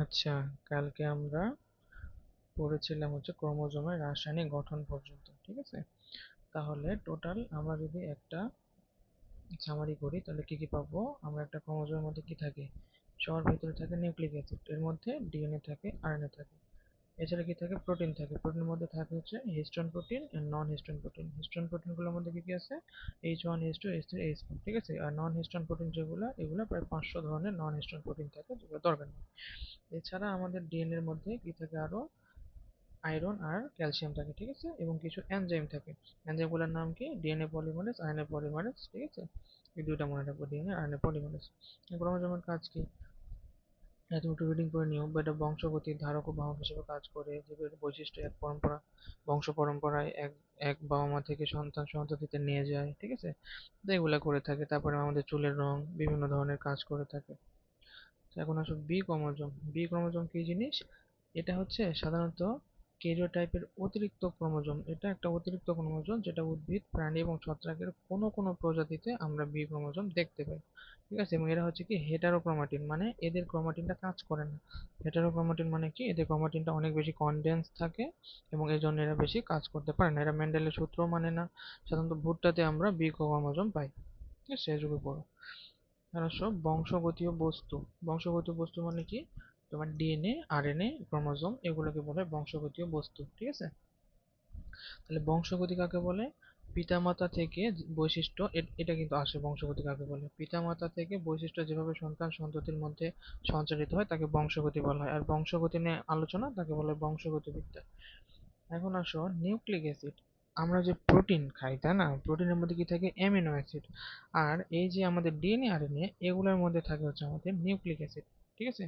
আচ্ছা, কালকে আমরা পড়েছিলাম হচ্ছে ক্রোমোজোমের রাসায়নিক গঠন পর্যন্ত, ঠিক আছে? তাহলে টোটাল আমরা যদি একটা সামারি করি তাহলে কি কি পাবো? আমরা একটা ক্রোমোজোমের মধ্যে কি থাকে? সবার ভিতরে থাকে নিউক্লিক অ্যাসিড, এর মধ্যে ডিএনএ থাকে, আরএনএ থাকে। এছাড়া কি থাকে? প্রোটিন থাকে। প্রোটিনের মধ্যে থাকে হচ্ছে histone protein and non histone protein. Histone প্রোটিনগুলোর মধ্যে কি কি আছে? H1 H2 H3 H4, ঠিক আছে? আর নন হিস্টোন প্রোটিন যেগুলো, এগুলো প্রায় 500 ধরনের নন হিস্টোন প্রোটিন থাকে, যেগুলো দরকার নেই। এছাড়া আমাদের ডিএনএ এর মধ্যে কি থাকে আরো? আয়রন আর ক্যালসিয়াম থাকে, ঠিক আছে? এবং কিছু এনজাইম থাকে। এনজাইমগুলোর নাম কি? ডিএনএ পলিমারেজ, আরএনএ পলিমারেজ, ঠিক আছে? এই দুইটা মনে রাখবো, ডিএনএ আরএনএ পলিমারেজ। ক্রোমোজোমের কাজ কি? তুমি একটু রিডিং করে নিও। এটা বংশগতির ধারক ও বাহক হিসেবে কাজ করে। জীবের বৈশিষ্ট্য এক পরম্পরা, বংশ পরম্পরায় এক এক বাবা মা থেকে সন্তান সন্ততিতে নিয়ে যায়, ঠিক আছে? তো এগুলা করে থাকে। তারপরে আমাদের চুলের রং, বিভিন্ন ধরনের কাজ করে থাকে। তো এখন আসো বি ক্রোমোজোম। বি ক্রোমোজোম কি জিনিস? এটা হচ্ছে সাধারণত ক্যারিওটাইপের অতিরিক্ত ক্রোমোজোম। এটা একটা অতিরিক্ত ক্রোমোজোম যেটা উদ্ভিদ, প্রাণী এবং ছত্রাকের কোনো কোনো প্রজাতিতে আমরা বি ক্রোমোজোম দেখতে পাই, ঠিক আছে? এবং এরা হচ্ছে কি হেটারোক্রোমাটিন, মানে এদের ক্রোমাটিনটা কাজ করে না। হেটারোক্রোমাটিন মানে কি? এদের ক্রোমাটিনটা অনেক বেশি কনডেন্স থাকে এবং এই জন্য এরা বেশি কাজ করতে পারে না। এরা মেন্ডেলের সূত্র মানে না। সাধারণত ভুট্টাতে আমরা বি ক্রোমোজোম পাই, ঠিক আছে? এই যুগে পড়ো। আর আসো বংশগতীয় বস্তু। বংশগতীয় বস্তু মানে কি? তোমার ডিএনএ, আরএনএ, ক্রোমোজোম, এগুলোকে বলে বংশগতীয় বস্তু, ঠিক আছে? তাহলে বংশগতি কাকে বলে? পিতামাতা থেকে বৈশিষ্ট্য, এটা কিন্তু আসে। বংশগতি কাকে বলে? পিতামাতা থেকে বৈশিষ্ট্য যেভাবে সন্তান সন্ততির মধ্যে সঞ্চারিত হয় তাকে বংশগতি বলা হয়। আর বংশগতি নিয়ে আলোচনা তাকে বলে বংশগতিবিদ্যা। এখন আসো নিউক্লিক অ্যাসিড। আমরা যে প্রোটিন খাই, তাই না? প্রোটিনের মধ্যে কি থাকে? Amino acid. আর এই যে আমাদের ডিএনএ আরএনএ, এগুলোর মধ্যে থাকে হচ্ছে আমাদের নিউক্লিক অ্যাসিড, ঠিক আছে?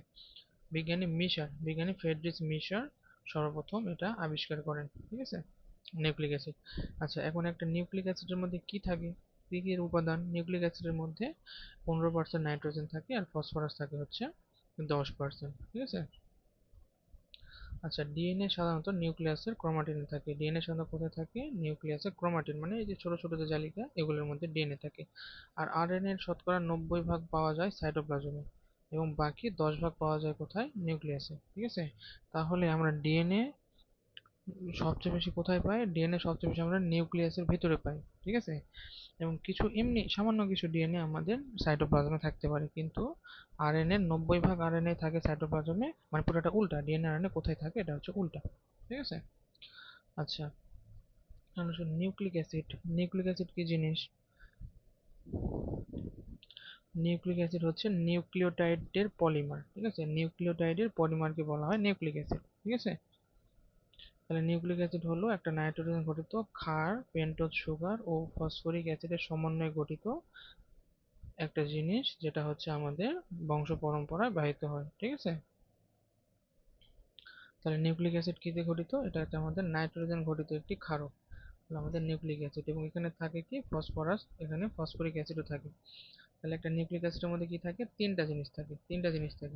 বিজ্ঞানী ফ্রেডরিচ মিশার সর্বপ্রথম এটা আবিষ্কার করেন, ঠিক আছে? Nucleic acid. আচ্ছা, এখন একটা নিউক্লিক অ্যাসিডের মধ্যে কি থাকে? কি কি উপাদান? নিউক্লিক অ্যাসিডের মধ্যে 15% নাইট্রোজেন থাকে আর ফসফরাস থাকে হচ্ছে 10%, ঠিক আছে? আচ্ছা, ডিএনএ সাধারণত নিউক্লিয়াসের ক্রোমাটিনে থাকে। ডিএনএ সাধারণত কোথায় থাকে? নিউক্লিয়াসের ক্রোমাটিন, মানে এই যে ছোট ছোট যে জালিকা, এগুলোর মধ্যে ডিএনএ থাকে। আর আরএনএ এর শতকরা 90 ভাগ পাওয়া যায় সাইটোপ্লাজমে এবং বাকি 10 ভাগ পাওয়া যায় কোথায়? নিউক্লিয়াসে, ঠিক আছে? তাহলে আমরা ডিএনএ সবচেয়ে বেশি কোথায় পাই? ডিএনএ সবচেয়ে বেশি আমরা নিউক্লিয়াসের ভিতরে পাই, ঠিক আছে? এবং কিছু এমনি সামান্য কিছু ডিএনএ আমাদের সাইটোপ্লাজমে থাকতে পারে, কিন্তু আরএনএ 90 ভাগ আরএনএ থাকে সাইটোপ্লাজমে, মানে পুরোটা উল্টা। ডিএনএ আরএনএ কোথায় থাকে? এটা হচ্ছে উল্টা, ঠিক আছে? আচ্ছা, নিউক্লিক অ্যাসিড। নিউক্লিক অ্যাসিড কি জিনিস? নিউক্লিক অ্যাসিড হচ্ছে নিউক্লিওটাইডের পলিমার, ঠিক আছে? নিউক্লিওটাইডের পলিমারকে বলা হয় নিউক্লিক অ্যাসিড, ঠিক আছে? তাহলে নিউক্লিক অ্যাসিড হলো একটা নাইট্রোজেন ঘটিত ক্ষার, পেন্টোজ সুগার ও ফসফরিক অ্যাসিডের সমন্বয়ে গঠিত একটা জিনিস, যেটা হচ্ছে আমাদের বংশ পরম্পরায় বাহিত হয়, ঠিক আছে? তাহলে নিউক্লিক অ্যাসিড কি দিয়ে গঠিত? এটা হচ্ছে আমাদের নাইট্রোজেন ঘটিত একটি ক্ষারক, হলো আমাদের নিউক্লিক অ্যাসিড। এবং এখানে থাকে কি? ফসফরাস, এখানে ফসফরিক অ্যাসিডও থাকে। তাহলে একটা নিউক্লিক অ্যাসিডের মধ্যে কি থাকে? তিনটা জিনিস থাকে,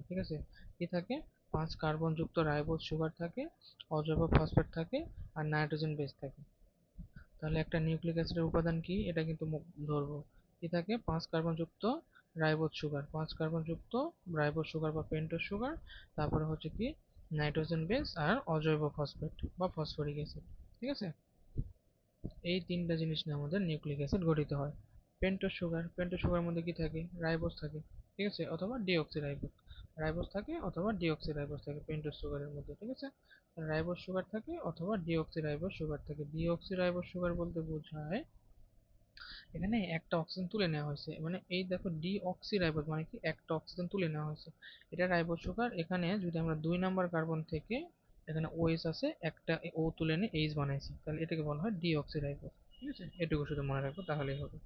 ঠিক আছে? কি থাকে? 5 কার্বন যুক্ত রাইবোজ সুগার থাকে, অজৈব ফসফেট থাকে, আর নাইট্রোজেন বেস থাকে। তাহলে একটা নিউক্লিক অ্যাসিডের উপাদান কি? এটা কিন্তু ধরবো। কি থাকে? 5 কার্বন যুক্ত রাইবোজ সুগার বা পেন্টোজ সুগার, তারপরে হচ্ছে কি? নাইট্রোজেন বেস আর অজৈব ফসফেট বা ফসফরিক অ্যাসিড, ঠিক আছে? এই তিনটা জিনিস নিয়ে আমাদের নিউক্লিক অ্যাসিড গঠিত হয়। পেন্টোজ সুগার মধ্যে কি থাকে? রাইবোজ থাকে, ঠিক আছে? অথবা ডিঅক্সি রাইবোজ। রাইবোজ থাকে অথবা ডিঅক্সি রাইবোজ থাকে পেন্টোজ সুগারের মধ্যে, ঠিক আছে? রাইবোজ সুগার থাকে অথবা ডিঅক্সি রাইবোজ সুগার থাকে। ডিঅক্সি রাইবোজ সুগার বলতে বোঝায় এখানে একটা অক্সিজেন তুলে নেওয়া হয়েছে, মানে এই দেখো ডিঅক্সি রাইবোজ মানে কি? একটা অক্সিজেন তুলে নেওয়া হয়েছে। এটা রাইবোজ সুগার। এখানে যদি আমরা 2 নাম্বার কার্বন থেকে, এখানে ওএইচ আছে, একটা ও তুলে নিয়ে এইচ বানাইছি, তাহলে এটাকে বলা হয় ডিঅক্সি রাইবোজ, ঠিক আছে? এটুকু শুধু মনে রাখবো তাহলেই হবে।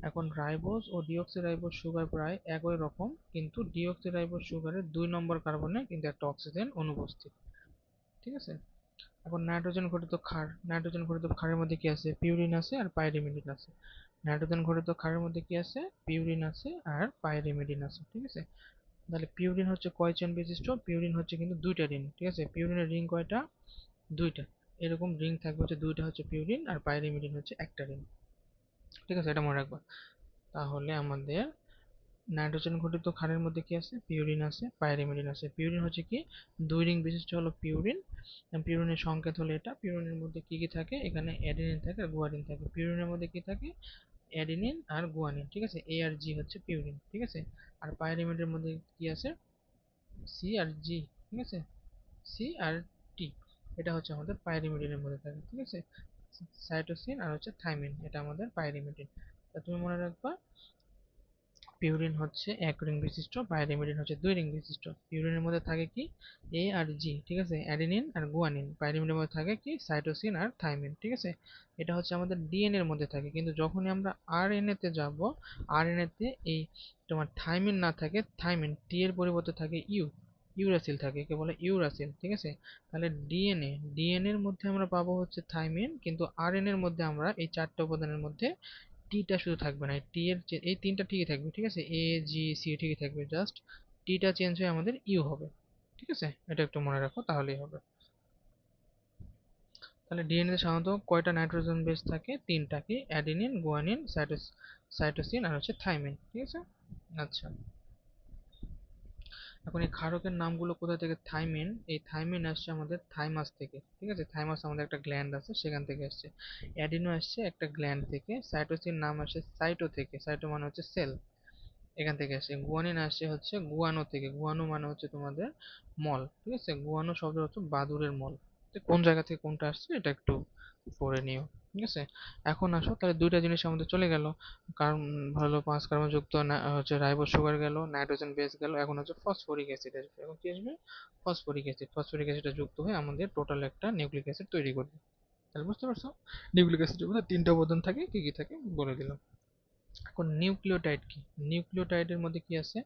এখন রাইবোজ ও ডিঅক্সি রাইবোজ সুগার প্রায় একই রকম, কিন্তু ডিঅক্সি রাইবোজ সুগারের 2 নম্বর কার্বনে কিন্তু একটা অক্সিজেন অনুপস্থিত, ঠিক আছে? এখন নাইট্রোজেন ঘটিত ক্ষারের মধ্যে কি আছে? পিউরিন আছে আর পাইরিমিডিন আছে। নাইট্রোজেন ঘটিত ক্ষারের মধ্যে কি আছে? পিউরিন আছে আর পাইরিমিডিন আছে, ঠিক আছে? তাহলে পিউরিন হচ্ছে কয় চেন বিশিষ্ট? পিউরিন হচ্ছে কিন্তু 2টা রিং, ঠিক আছে? পিউরিনের রিং কয়টা? 2টা। এরকম রিং থাকবে হচ্ছে 2টা, হচ্ছে পিউরিন, আর পাইরিমিডিন হচ্ছে একটা রিং, ঠিক আছে? এটা মনে রাখবা। তাহলে আমাদের নাইট্রোজেন ঘটিত ক্ষারের মধ্যে কি আছে? পিউরিন আছে, পাইরিমিডিন আছে। পিউরিন হচ্ছে কি? 2 রিং বিশিষ্ট হলো পিউরিন। পিউরিনের সংকেত হলো এটা। পিউরিনের মধ্যে কি কি থাকে? এখানে অ্যাডেনিন থাকে আর গুয়ানিন থাকে। পিউরিনের মধ্যে কি থাকে? অ্যাডেনিন আর গুয়ানিন, ঠিক আছে? এ আর জি হচ্ছে পিউরিন, ঠিক আছে? আর পাইরিমিডের মধ্যে কি আছে? সি আর জি, ঠিক আছে? সি আর টি, এটা হচ্ছে আমাদের পাইরিমিডিনের মধ্যে থাকে, ঠিক আছে? সাইটোসিন আর হচ্ছে থাইমিন, এটা আমাদের পাইরিমিডিন। তা তুমি মনে রাখবা, পিউরিন হচ্ছে 1 রিং বিশিষ্ট, পাইরিমিডিন হচ্ছে 2 রিং বিশিষ্ট। পিউরিনের মধ্যে থাকে কি? এ আর জি, ঠিক আছে? অ্যাডেনিন আর গুয়ানিন। পাইরিমিডের মধ্যে থাকে কি? সাইটোসিন আর থাইমিন, ঠিক আছে? এটা হচ্ছে আমাদের ডিএনএ এর মধ্যে থাকে। কিন্তু যখনই আমরা আরএনএ তে যাব, আরএনএ তে এই তোমার থাইমিন না থাকে, থাইমিন টি এর পরিবর্তে থাকে ইউরাসিল থাকে, একে বলে ইউরাসিল, ঠিক আছে? তাহলে ডিএনএ এর মধ্যে আমরা পাবো হচ্ছে থাইমিন, কিন্তু আরএনএ এর মধ্যে আমরা এই 4টা উপাদানের মধ্যে টিটা শুধু থাকবে না, টি এর এই তিনটা ঠিকই থাকবে, ঠিক আছে? এ জি সি ঠিকই থাকবে, জাস্ট টিটা চেঞ্জ হয়ে আমাদের ইউ হবে, ঠিক আছে? এটা একটু মনে রাখো, তাহলেই হবে। তাহলে ডিএনএ সাধারণত কয়টা নাইট্রোজেন বেস থাকে? 3টা। কি? অ্যাডেনিন, গুয়ানিন, সাইটোসিন আর হচ্ছে থাইমিন, ঠিক আছে? আচ্ছা, এখন এই ক্ষারকের নামগুলো কোথা থেকে? থাইমিন, এই থাইমিন আসছে আমাদের থাইমাস থেকে, ঠিক আছে? থাইমাস আমাদের একটা গ্ল্যান্ড আছে, সেখান থেকে আসছে। অ্যাডিনো আসছে একটা গ্ল্যান্ড থেকে। সাইটোসিন নাম আসছে সাইটো থেকে, সাইটো মানে হচ্ছে সেল, এখান থেকে আসে। গুয়ানিন আসে হচ্ছে গুয়ানো থেকে, গুয়ানো মানে হচ্ছে তোমাদের মল, ঠিক আছে? গুয়ানো শব্দ হচ্ছে বাদুড়ের মল। তো কোন জায়গা থেকে কোনটা আসছে এটা একটু পড়ে নিও, ঠিক আছে? এখন আসো, তাহলে দুইটা জিনিস আমাদের চলে গেল। কারণ ভালো 5 কার্বন যুক্ত হচ্ছে রাইবোজ সুগার গেল, নাইট্রোজেন বেস গেল, এখন হচ্ছে ফসফরিক অ্যাসিড আসবে। এখন কি আসবে? Phosphoric acid. ফসফরিক অ্যাসিডটা যুক্ত হয়ে আমাদের টোটাল একটা নিউক্লিক অ্যাসিড তৈরি করবে। তাহলে বুঝতে পারছো, নিউক্লিক অ্যাসিডের মধ্যে 3টা উপাদান থাকে, কি কি থাকে বলে দিলাম। এখন নিউক্লিওটাইড কি? নিউক্লিওটাইডের মধ্যে কি আছে?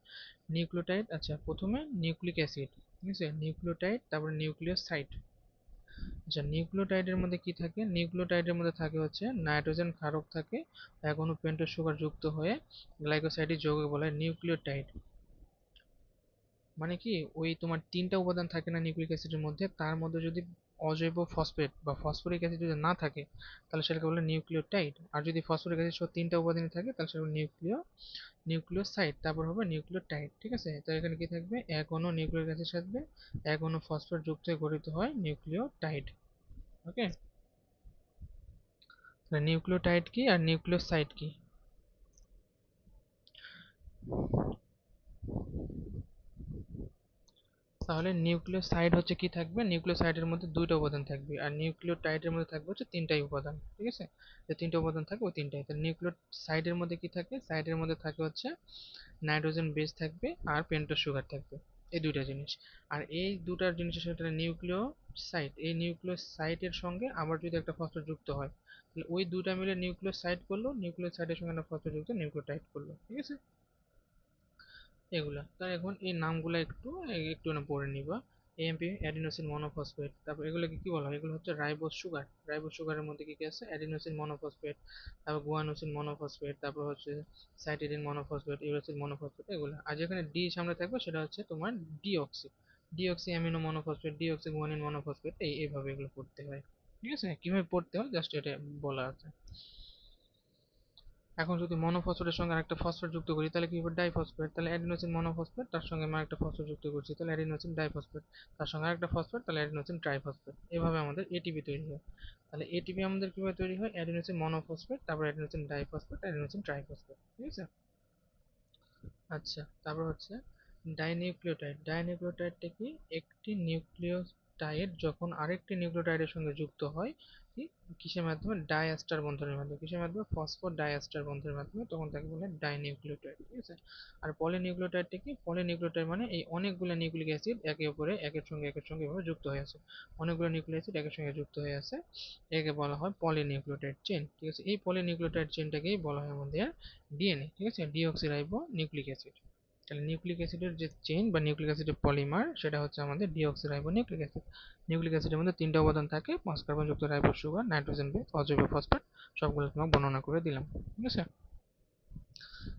নিউক্লিওটাইড, আচ্ছা, প্রথমে নিউক্লিক অ্যাসিড, ঠিক আছে? নিউক্লিওটাইড, তারপরে নিউক্লিওসাইড। আচ্ছা, নিউক্লিওটাইডের মধ্যে কি থাকে? নিউক্লিওটাইডের মধ্যে থাকে হচ্ছে নাইট্রোজেন ক্ষারক থাকে, এক অনু পেন্টোজ সুগার যুক্ত হয়ে গ্লাইকোসাইডের যৌগকে বলা হয় নিউক্লিওটাইড। মানে কি, ওই তোমার 3টা উপাদান থাকে না নিউক্লিক অ্যাসিডের মধ্যে, তার মধ্যে যদি অজৈব ফসফেট বা ফসফরিক অ্যাসিড যদি না থাকে, তাহলে সেটাকে বলে নিউক্লিওটাইড। আর যদি ফসফরিক অ্যাসিড সহ 3টা উপাদানই থাকে, তাহলে সেটা নিউক্লিওসাইড, তারপর হবে নিউক্লিওটাইড, ঠিক আছে? তো এখানে কি থাকবে? এক অণু নিউক্লিক অ্যাসিড থাকবে, এক অণু ফসফেট যুক্ত হয়ে গঠিত হয় নিউক্লিওটাইড। ওকে, তাহলে নিউক্লিওটাইড কি আর নিউক্লিওসাইড কি? তাহলে নিউক্লিওসাইড হচ্ছে কি থাকবে? নিউক্লিওসাইডের মধ্যে 2টা উপাদান থাকবে, আর নিউক্লিওটাইডের মধ্যে থাকবে হচ্ছে 3টাই উপাদান, ঠিক আছে? যে 3টা উপাদান থাকবে ওই 3টাই। তাহলে নিউক্লিওসাইডের মধ্যে কি থাকে? সাইডের মধ্যে থাকে হচ্ছে নাইট্রোজেন বেস থাকবে আর পেন্টোজ সুগার থাকবে, এই দুইটা জিনিস। আর এই দুটার জিনিসের সাথে নিউক্লিওসাইড, এই নিউক্লিওসাইডের সঙ্গে আবার যদি একটা ফসফেট যুক্ত হয়, তাহলে ওই দুটা মিলে নিউক্লিওসাইড করলো, নিউক্লিওসাইডের সঙ্গে একটা ফসফেট যুক্ত নিউক্লিওটাইড করলো, ঠিক আছে? এগুলা তার, এখন এই নামগুলো একটু একটু না পড়ে নিবা। এএমপি অ্যাডিনোসিন মনোফসফেট, তারপর এগুলোকে কি বলা হয়? এগুলো হচ্ছে রাইবোজ সুগার। রাইবোজ সুগারের মধ্যে কি কি আছে? অ্যাডিনোসিন মনোফসফেট, তারপর গুয়ানোসিন মনোফসফেট, তারপর হচ্ছে সাইটিডিন মনোফসফেট, ইউরাসিল মনোফসফেট, এগুলো। আর যেখানে ডি সামনে থাকবে সেটা হচ্ছে তোমার deoxy, deoxy amino monophosphate, deoxy guanine monophosphate, এইভাবে এগুলো পড়তে হয়, ঠিক আছে? কিভাবে পড়তে হয় জাস্ট এটা বলা আছে। এখন যদি মনোফসফেটের সঙ্গে আরেকটা ফসফেট যুক্ত করি, তাহলে কি হবে? ডাইফসফেট। তাহলে অ্যাডিনোসিন মনোফসফেট, তার সঙ্গে আমি আরেকটা ফসফেট যুক্ত করছি, তাহলে অ্যাডিনোসিন ডাইফসফেট। তার সঙ্গে আরেকটা ফসফেট, তাহলে অ্যাডিনোসিন ট্রাইফসফেট। এভাবে আমাদের এটিপি তৈরি হয়। তাহলে এটিপি আমাদের কিভাবে তৈরি হয়? অ্যাডিনোসিন মনোফসফেট, তারপর অ্যাডিনোসিন ডাইফসফেট, অ্যাডিনোসিন ট্রাইফসফেট, ঠিক আছে? আচ্ছা, তারপর হচ্ছে ডাইনিউক্লিওটাইড। ডাইনিউক্লিওটাইডটা কি? একটি নিউক্লিওটাইড যখন আরেকটি নিউক্লিওটাইডের সঙ্গে যুক্ত হয়, কি কিসের মাধ্যমে? ডায়াস্টার বন্ধনের মাধ্যমে। কিসের মাধ্যমে? ফসফো ডায়াস্টার বন্ধনের মাধ্যমে, তখন তাকে বলে ডাইনিউক্লিওটাইড, ঠিক আছে? আর পলিনিউক্লিওটাইডটা কি? পলিনিউক্লিওটাইড মানে এই অনেকগুলো নিউক্লিক অ্যাসিড একে অপরে একের সঙ্গে এভাবে যুক্ত হয়ে আছে, অনেকগুলো নিউক্লিক অ্যাসিড একের সঙ্গে যুক্ত হয়ে আছে, একে বলা হয় পলিনিউক্লিওটাইড চেন, ঠিক আছে? এই পলিনিউক্লিওটাইড চেনটাকেই বলা হয় আমাদের ডিএনএ, ঠিক আছে? Deoxyribo nucleic acid. তাহলে নিউক্লিক অ্যাসিডের যে চেইন বা নিউক্লিক অ্যাসিডের পলিমার, সেটা হচ্ছে আমাদের ডিঅক্সিরাইবো নিউক্লিক অ্যাসিড। নিউক্লিক অ্যাসিডের মধ্যে 3টা উপাদান থাকে, 5 কার্বন যুক্ত রাইবোজ সুগার, নাইট্রোজেন বেস, অজৈব ফসফেট, সবগুলো তোমাকে বর্ণনা করে দিলাম, ঠিক আছে?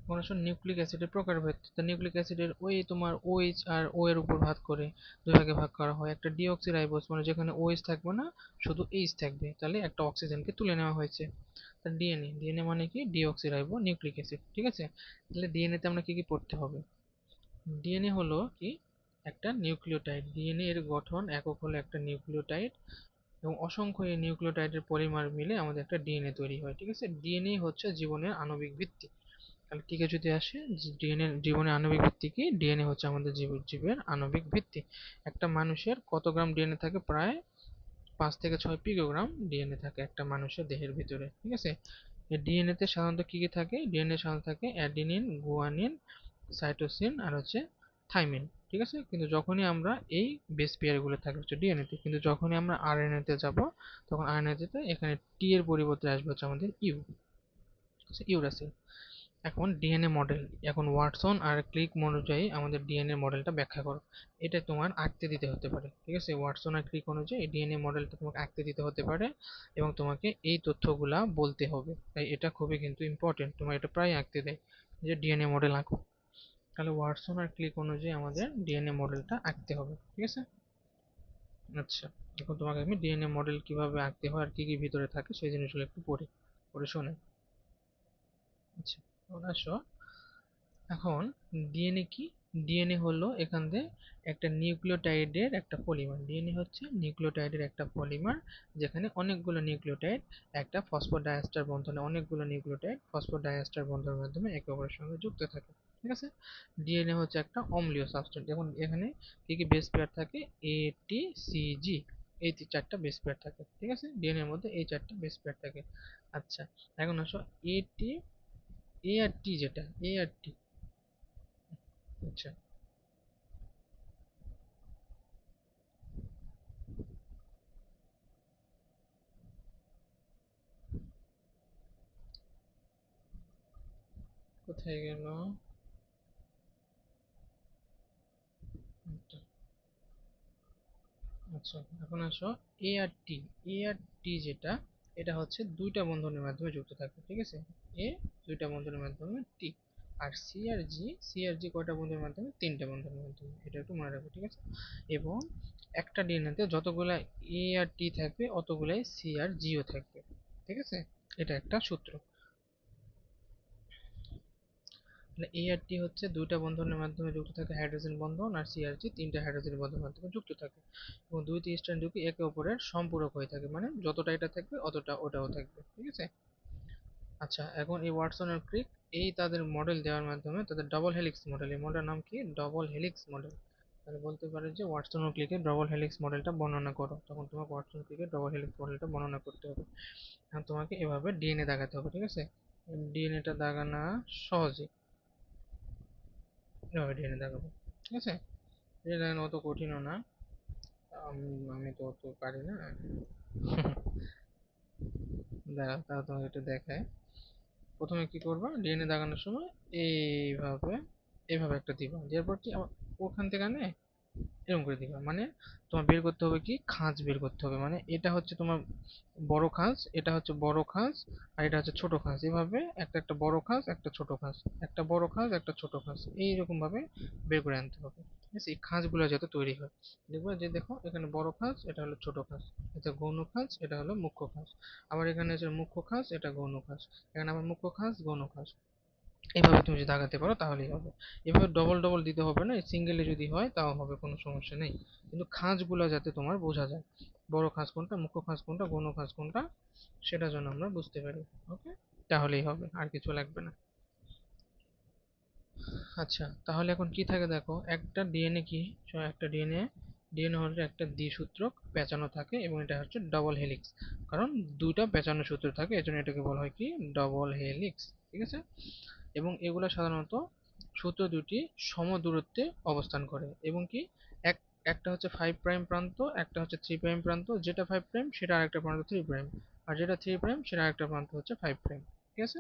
এখন আসলে নিউক্লিক অ্যাসিডের প্রকারভেদ। তা নিউক্লিক অ্যাসিডের ওই তোমার OH আর O এর উপর ভাগ করে দুই ভাগে ভাগ করা হয়। একটা ডিঅক্সিরাইবোজ মানে যেখানে OH থাকবে না, শুধু H থাকবে, তাহলে একটা অক্সিজেনকে তুলে নেওয়া হয়েছে। তার ডিএনএ, ডিএনএ মানে কি ডিঅক্সিরাইবো নিউক্লিক অ্যাসিড, ঠিক আছে। তাহলে ডিএনএ তে আমরা কি কি পড়তে হবে? ডিএনএ হলো কি একটা নিউক্লিওটাইড। ডিএনএ এর গঠন একক হলো একটা নিউক্লিওটাইড, এবং অসংখ্য এই নিউক্লিওটাইডের পলিমার মিলে আমাদের একটা ডিএনএ তৈরি হয়, ঠিক আছে। ডিএনএ হচ্ছে জীবনের আণবিক ভিত্তি। তাহলে টিকে যদি আসে ডিএনএ জীবনের আণবিক ভিত্তি কি, ডিএনএ হচ্ছে আমাদের জীবের আণবিক ভিত্তি। একটা মানুষের কত গ্রাম ডিএনএ থাকে? প্রায় 5 থেকে 6 পিকোগ্রাম ডিএনএ থাকে একটা মানুষের দেহের ভিতরে, ঠিক আছে। এই ডিএনএ তে সাধারণত কি কি থাকে? ডিএনএ সাধারণত থাকে অ্যাডিনিন, গুয়ানিন, সাইটোসিন আর হচ্ছে থাইমিন, ঠিক আছে। কিন্তু যখনই আমরা এই বেস পেয়ার গুলো থাকে হচ্ছে ডিএনএ তে, কিন্তু যখনই আমরা আরএনএ তে যাব, তখন আরএনএ তে এখানে টি এর পরিবর্তে আসবে হচ্ছে আমাদের ইউ, ইউরাসিল। এখন ডিএনএ মডেল, এখন ওয়াটসন আর ক্লিক অনুযায়ী আমাদের ডিএনএ মডেলটা ব্যাখ্যা করো। এটা তোমার আঁকতে দিতে হতে পারে, ঠিক আছে। ওয়াটসন আর ক্লিক অনুযায়ী ডিএনএ মডেলটা তোমাকে আঁকতে দিতে হতে পারে, এবং তোমাকে এই তথ্যগুলা বলতে হবে। তাই এটা খুবই কিন্তু ইম্পর্টেন্ট, তোমার এটা প্রায় আঁকতে দেয় যে ডিএনএ মডেল আঁকো। তাহলে ওয়াটসন আর ক্লিক অনুযায়ী আমাদের ডিএনএ মডেলটা আঁকতে হবে, ঠিক আছে। আচ্ছা, এখন তোমাকে আমি ডিএনএ মডেল কিভাবে আঁকতে হয় আর কি কি ভিতরে থাকে সেই জিনিসগুলো একটু পড়ে পড়ে শোনাই। আচ্ছা, এখন আসো, এখন ডিএনএ কি? ডিএনএ হলো এখান থেকে একটা নিউক্লিওটাইডের একটা পলিমার। ডিএনএ হচ্ছে নিউক্লিওটাইডের একটা পলিমার, যেখানে অনেকগুলো নিউক্লিওটাইড একটা ফসফোডাইএস্টার বন্ধনে, অনেকগুলো নিউক্লিওটাইড ফসফোডাইএস্টার বন্ধনের মাধ্যমে একে অপরের সঙ্গে যুক্ত থাকে, ঠিক আছে। ডিএনএ হচ্ছে একটা অম্লীয় সাবস্টেন্স। এখন এখানে কি কি বেস পেয়ার থাকে? ATCG, এই 4টা বেস পেয়ার থাকে, ঠিক আছে। ডিএনএ এর মধ্যে এই 4টা বেস পেয়ার থাকে। আচ্ছা, এখন আসো এটি, এ আর টি, যেটা এ আর টি। আচ্ছা, কোথায় গেল? আচ্ছা, আচ্ছা, এখন আসো এ আর টি। এ আর টি যেটা, এটা হচ্ছে দুইটা বন্ধনের মাধ্যমে যুক্ত থাকে, ঠিক আছে। এ দুইটা বন্ধনের মাধ্যমে, টি। আর সি আর জি, সি আর জি কয়টা বন্ধনের মাধ্যমে? তিনটা বন্ধনের মাধ্যমে, এটা একটু মনে রাখো, ঠিক আছে। এবং একটা ডিএনএ তে যতগুলা এ আর টি থাকবে অতগুলাই সি আর জিও থাকবে, ঠিক আছে। এটা একটা সূত্র। মানে এ আর টি হচ্ছে দুইটা বন্ধনের মাধ্যমে যুক্ত থাকে, হাইড্রোজেন বন্ধন, আর সি আর জি তিনটা হাইড্রোজেন বন্ধনের মাধ্যমে যুক্ত থাকে, এবং দুইটি স্ট্র্যান্ড দুটি একে অপরের সম্পূরক হয়ে থাকে, মানে যতটা এটা থাকবে অতটা ওটাও থাকবে, ঠিক আছে। আচ্ছা, এখন এই ওয়াটসন আর ক্রিক এই তাদের মডেল দেওয়ার মাধ্যমে তাদের ডবল হেলিক্স মডেল, এই মডেলের নাম কি? Double helix model. তাহলে বলতে পারে যে ওয়াটসন ও ক্লিকের ডবল হেলিক্স মডেলটা বর্ণনা করো, তখন তোমাকে ওয়াটসন ক্লিকের ডবল হেলিক্স মডেলটা বর্ণনা করতে হবে। এখন তোমাকে এভাবে ডিএনএ দাগাতে হবে, ঠিক আছে। ডিএনএটা দাগানো সহজে, এভাবে ডিএনএ দাগাবো, ঠিক আছে। ডিএনএ দাগানো অত কঠিনও না, আমি তো অত পারি না। দাঁড়া, তাহলে তোমাকে একটু দেখায়। প্রথমে কি করবা? ডিএনএ দাগানোর সময় এইভাবে, এইভাবে একটা দিবা, দেওয়ার পর কি আবার ওখান থেকে আনে এরকম করে দিবা। মানে তোমার বের করতে হবে কি, খাঁজ বের করতে হবে। মানে এটা হচ্ছে তোমার বড় খাঁজ, এটা হচ্ছে বড় খাঁজ, আর এটা হচ্ছে ছোট খাঁজ। এভাবে একটা একটা বড় খাঁজ, একটা ছোট খাঁজ, একটা বড় খাঁজ, একটা ছোট খাঁজ, এইরকম ভাবে বের করে আনতে হবে, ঠিক আছে। এই খাঁজগুলো যাতে তৈরি হয়, দেখবে যে দেখো এখানে বড় খাঁজ, এটা হলো ছোট খাঁজ, এটা গৌণ খাঁজ, এটা হলো মুখ্য খাঁজ। আবার এখানে আছে মুখ্য খাঁজ, এটা গৌণ খাঁজ, এখানে আবার মুখ্য খাঁজ, গৌণ খাঁজ। এভাবে তুমি যদি দাগাতে পারো তাহলেই হবে। এভাবে ডবল ডবল দিতে হবে না, সিঙ্গেলে যদি হয় তাও হবে, কোনো সমস্যা নেই। কিন্তু খাঁজগুলো যাতে তোমার বোঝা যায়, বড় খাঁজ কোনটা, মুখ্য খাঁজ কোনটা, গৌণ খাঁজ কোনটা, সেটা যেন আমরা বুঝতে পারি। ওকে, তাহলেই হবে, আর কিছু লাগবে না। আচ্ছা, তাহলে এখন কি থাকে দেখো, একটা ডিএনএ কি, একটা ডিএনএ, ডিএনএ হচ্ছে একটা দ্বিসূত্রক পেঁচানো থাকে, এবং এটা হচ্ছে ডবল হেলিক্স, কারণ দুইটা পেঁচানো সূত্র থাকে, এজন্য এটাকে বলা হয় কি, ডবল হেলিক্স, ঠিক আছে। এবং এগুলো সাধারণত সূত্র দুটি সম দূরত্বে অবস্থান করে, এবং কি এক, একটা হচ্ছে 5 প্রাইম প্রান্ত, একটা হচ্ছে 3 প্রাইম প্রান্ত, যেটা 5 প্রাইম সেটা আরেকটা প্রান্ত 3 প্রাইম, আর যেটা 3 প্রাইম সেটা আরেকটা প্রান্ত হচ্ছে 5 প্রাইম, ঠিক আছে।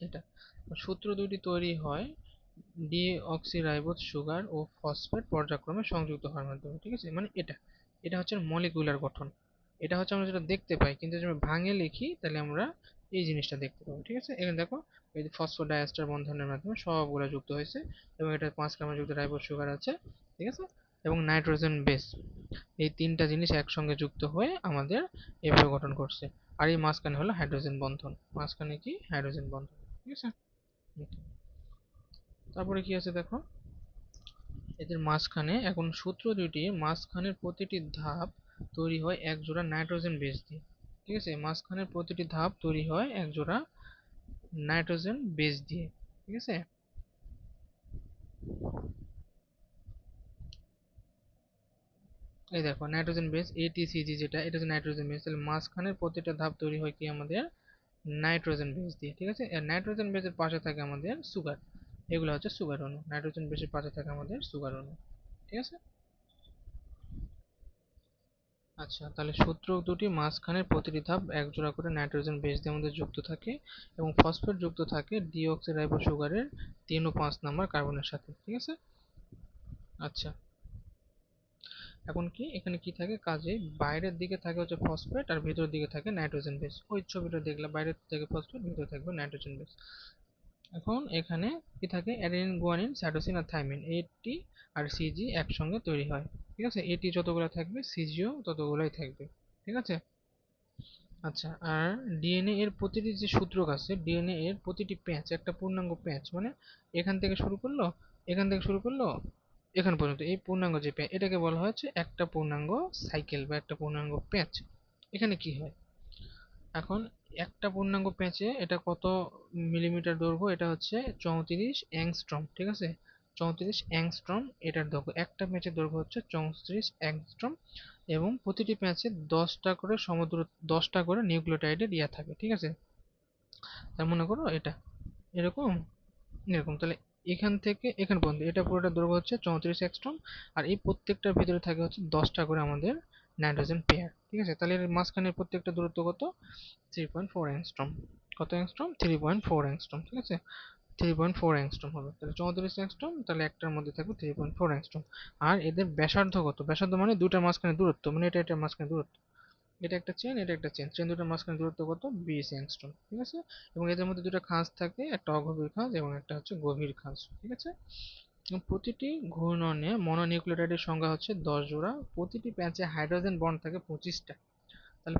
এটা সূত্র দুটি তৈরি হয় ডিঅক্সিরাইবোজ সুগার ও ফসফেট পর্যায়ক্রমে সংযুক্ত হওয়ার মাধ্যমে, ঠিক আছে। মানে এটা, এটা হচ্ছে মলিকুলার গঠন। এটা হচ্ছে আমরা যেটা দেখতে পাই, কিন্তু যদি আমরা ভাঙে লিখি তাহলে আমরা এই জিনিসটা দেখতে পাবো। ঠিক আছে, এখানে দেখো এই যে ফসফোডাইএস্টার বন্ধনের মাধ্যমে সবগুলো যুক্ত হয়েছে এবং এটা 5 কার্বন যুক্ত রাইবোজ সুগার আছে। ঠিক আছে, এবং নাইট্রোজেন বেস, এই তিনটা জিনিস একসঙ্গে যুক্ত হয়ে আমাদের এভাবে গঠন করছে। আর এই মাঝখানে হলো হাইড্রোজেন বন্ধন, মাঝখানে কি হাইড্রোজেন বন্ধন। ঠিক আছে, তারপরে কি আছে দেখো, এদের মাঝখানে এখন সূত্র দুটি, মাঝখানের প্রতিটি ধাপ তৈরি হয় এক জোড়া নাইট্রোজেন বেস দিয়ে। ঠিক আছে, মাঝখানের প্রতিটি ধাপ তৈরি হয় এক জোড়া নাইট্রোজেন বেস দিয়ে। ঠিক আছে, এই দেখো নাইট্রোজেন বেস এটিসিজি, যেটা এটা হচ্ছে নাইট্রোজেন বেস, তাহলে মাঝখানের প্রতিটা ধাপ তৈরি হয় কি আমাদের নাইট্রোজেন বেস দিয়ে। ঠিক আছে, আর নাইট্রোজেন বেসের পাশে থাকে আমাদের সুগার, এগুলো হচ্ছে সুগার অণু। নাইট্রোজেন বেসের পাশে থাকে আমাদের সুগার অণু। ঠিক আছে, আচ্ছা তাহলে সূত্র দুটি, মাঝখানের প্রতিটি ধাপ এক জোড়া করে নাইট্রোজেন বেস দিয়ে আমাদের যুক্ত থাকে এবং ফসফেট যুক্ত থাকে ডিঅক্সিরাইবো সুগারের 3 ও 5 নাম্বার কার্বনের সাথে। ঠিক আছে, আচ্ছা এখন কি এখানে কি থাকে, কাজে বাইরের দিকে থাকে হচ্ছে ফসফেট আর ভিতরের দিকে থাকে নাইট্রোজেন বেস। ওই ছবিটা দেখলাম, বাইরের থেকে ফসফেট, ভিতরে থাকবে নাইট্রোজেন বেস। এখন এখানে কি থাকে, অ্যাডেনিন, গুয়ানিন, সাইটোসিন আর থাইমিন, এটি আর সিজি একসঙ্গে তৈরি হয়। ঠিক আছে, এটি যতগুলো থাকবে সিজিও ততগুলোই থাকবে। ঠিক আছে, আচ্ছা আর ডিএনএ এর প্রতিটি যে সূত্রক আছে, ডিএনএ এর প্রতিটি প্যাচ একটা পূর্ণাঙ্গ প্যাচ, মানে এখান থেকে শুরু করলো, এখান থেকে শুরু করলো, এখান পর্যন্ত এই পূর্ণাঙ্গ যে প্যাচ, এটাকে বলা হচ্ছে একটা পূর্ণাঙ্গ সাইকেল বা একটা পূর্ণাঙ্গ প্যাচ। এখানে কি হয় এখন, একটা পূর্ণাঙ্গ প্যাচে এটা কত মিলিমিটার দৈর্ঘ্য, এটা হচ্ছে 34 অ্যাংস্ট্রম। ঠিক আছে, 34 অ্যাংস্ট্রম এটার দৈর্ঘ্য, একটা প্যাচের দৈর্ঘ্য হচ্ছে 34 অ্যাংস্ট্রম এবং প্রতিটি প্যাচে 10টা করে নিউক্লিওটাইডের ইয়া থাকে। ঠিক আছে, তার মনে করো এটা এরকম এরকম, তাহলে এখান থেকে এখান পর্যন্ত এটা পুরোটা দৈর্ঘ্য হচ্ছে 34 অ্যাংস্ট্রম, আর এই প্রত্যেকটার ভিতরে থাকে হচ্ছে 10টা করে আমাদের নাইট্রোজেন পেয়ার। ঠিক আছে, তাহলে এর মাঝখানের প্রত্যেকটা দূরত্ব কত, 3.4 অ্যাংস্ট্রম। কত অ্যাংস্ট্রম, 3.4 অ্যাংস্ট্রম। ঠিক আছে, 3.4 অ্যাংস্ট্রম হবে, তাহলে 34 অ্যাংস্ট্রম, তাহলে একটার মধ্যে থাকবে 3.4 অ্যাংস্ট্রম। আর এদের ব্যাসার্ধ কত, ব্যাসার্ধ মানে দুটার মাঝখানে দূরত্ব, মানে এটা এটার মাঝখানে দূরত্ব, এটা একটা চেন, এটা একটা চেন, চেন দুটার মাঝখানে দূরত্ব কত, 20 অ্যাংস্ট্রম। ঠিক আছে, এবং এদের মধ্যে দুটো খাঁজ থাকে, একটা অগভীর খাঁজ এবং একটা হচ্ছে গভীর খাঁজ। ঠিক আছে, এবং প্রতিটি ঘূর্ণনে মনোনিউক্লিওটাইডের সংখ্যা হচ্ছে 10 জোড়া, প্রতিটি প্যাচে হাইড্রোজেন বন্ড থাকে 25টা। তাহলে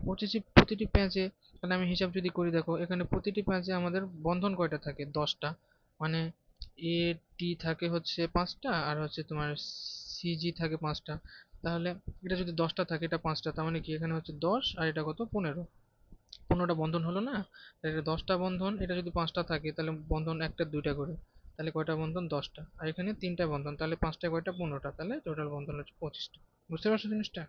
প্রতিটি প্যাচে, তাহলে আমি হিসাব যদি করি দেখো, এখানে প্রতিটি প্যাচে আমাদের বন্ধন কয়টা থাকে, 10টা, মানে এ টি থাকে হচ্ছে 5টা আর হচ্ছে তোমার সিজি থাকে 5টা। তাহলে এটা যদি 10টা থাকে, এটা 5টা, তার মানে কি এখানে হচ্ছে 10 আর এটা কত, 15টা বন্ধন হলো না। তাহলে এটা 10টা বন্ধন, এটা যদি 5টা থাকে তাহলে বন্ধন একটা দুইটা করে, তাহলে কয়টা বন্ধন, 10টা, আর এখানে 3টা বন্ধন, তাহলে 5টা কয়টা, 15টা, তাহলে টোটাল বন্ধন হচ্ছে 25টা। বুঝতে পারছো জিনিসটা?